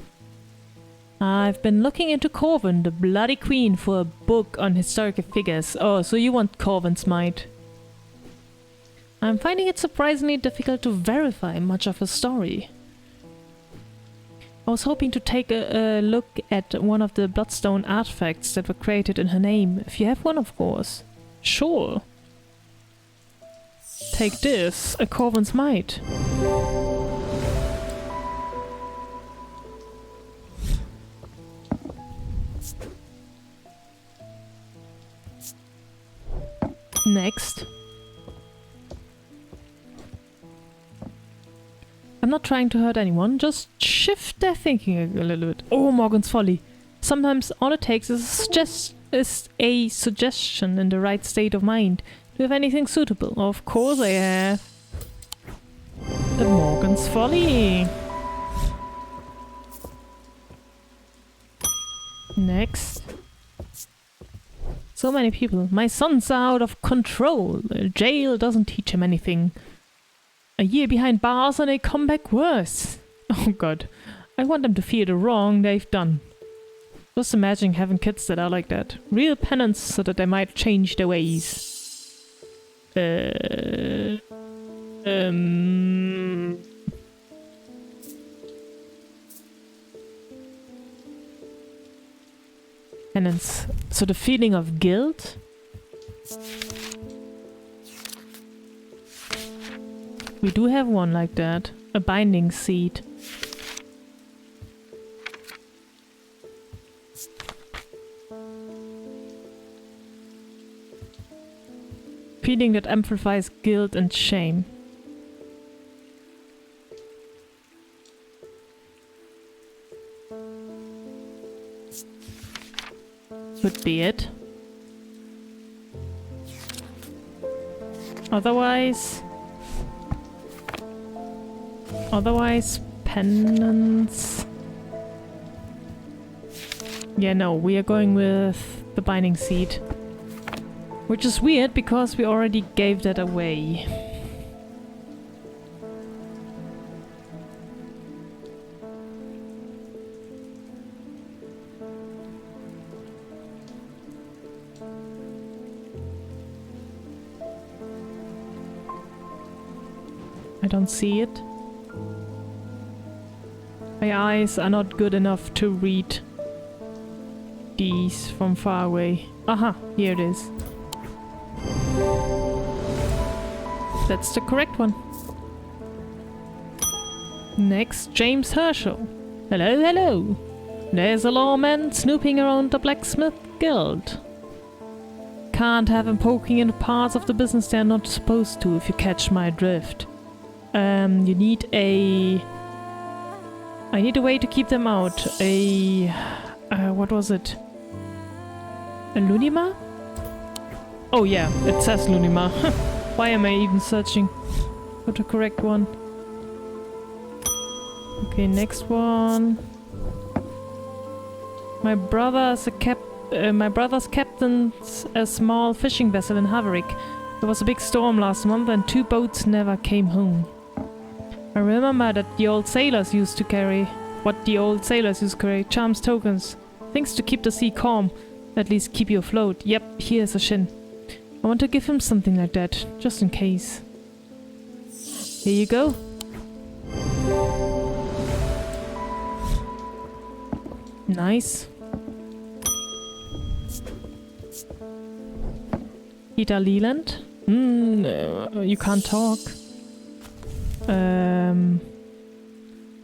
I've been looking into Corvin, the Bloody Queen, for a book on historical figures. Oh, so you want Corvin's Might. I'm finding it surprisingly difficult to verify much of her story. I was hoping to take a look at one of the bloodstone artifacts that were created in her name. If you have one, of course. Sure. Take this, a Corvin's Might. Next. I'm not trying to hurt anyone, just shift their thinking a little bit. Oh, Morgan's Folly. Sometimes all it takes is a suggestion in the right state of mind. Do you have anything suitable? Of course I have. The Morgan's Folly. Next. So many people. My son's out of control. Jail doesn't teach him anything. A year behind bars and they come back worse. Oh god. I want them to feel the wrong they've done. Just imagine having kids that are like that. Real penance so that they might change their ways. Penance. So the feeling of guilt? We do have one like that. A binding seed. Feeling that amplifies guilt and shame. Could be it. Otherwise, penance. Yeah, no, we are going with the binding seed. Which is weird because we already gave that away. I don't see it. My eyes are not good enough to read these from far away. Aha, here it is. That's the correct one. Next, James Herschel. Hello, hello. There's a lawman snooping around the blacksmith guild. can't have them poking in parts of the business they're not supposed to, if you catch my drift. You need a... I need a way to keep them out. What was it? A Lunima? Oh yeah, it says Lunima. Why am I even searching for the correct one? Okay, next one. My brother's captain's a small fishing vessel in Haverick. There was a big storm last month and 2 boats never came home. I remember that the old sailors used to carry charms, tokens, things to keep the sea calm, at least keep you afloat. Yep, here's a shin. I want to give him something like that, just in case. Here you go. Nice. Peter Leland. You can't talk.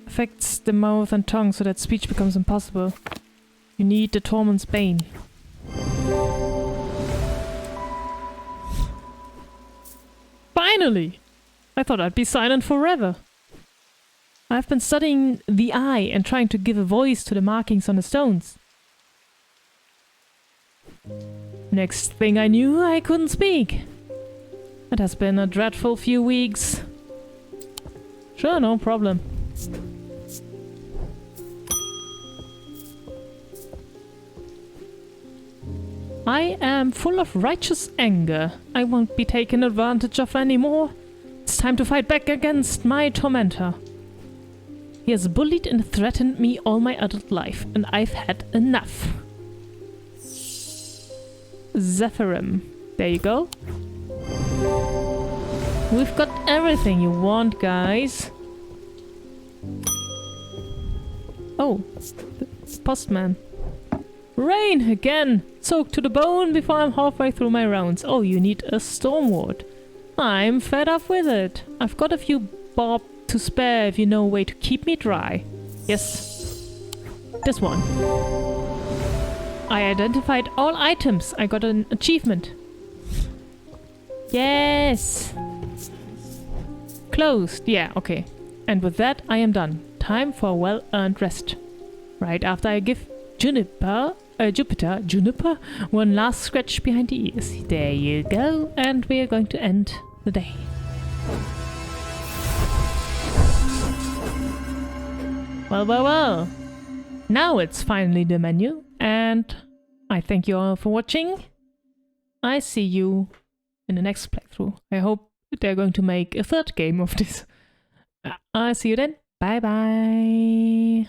Affects the mouth and tongue so that speech becomes impossible. You need the Torment's Bane. Finally! I thought I'd be silent forever. I've been studying the eye and trying to give a voice to the markings on the stones. Next thing I knew, I couldn't speak. It has been a dreadful few weeks. Sure, no problem. I am full of righteous anger. I won't be taken advantage of anymore. It's time to fight back against my tormentor. He has bullied and threatened me all my adult life, and I've had enough. Zephyrim. There you go. We've got everything you want, guys. Oh, the postman. Rain again! Soaked to the bone before I'm halfway through my rounds. Oh, you need a stormward. I'm fed up with it. I've got a few bob to spare if you know a way to keep me dry. Yes. This one. I identified all items. I got an achievement. Yes! Closed. Yeah, okay. And with that, I am done. Time for a well-earned rest. Right after I give Juniper one last scratch behind the ears. There you go. And we are going to end the day. Well, well, well. Now it's finally the menu. And I thank you all for watching. I see you in the next playthrough. I hope they're going to make a 3rd game of this. I'll see you then. Bye bye.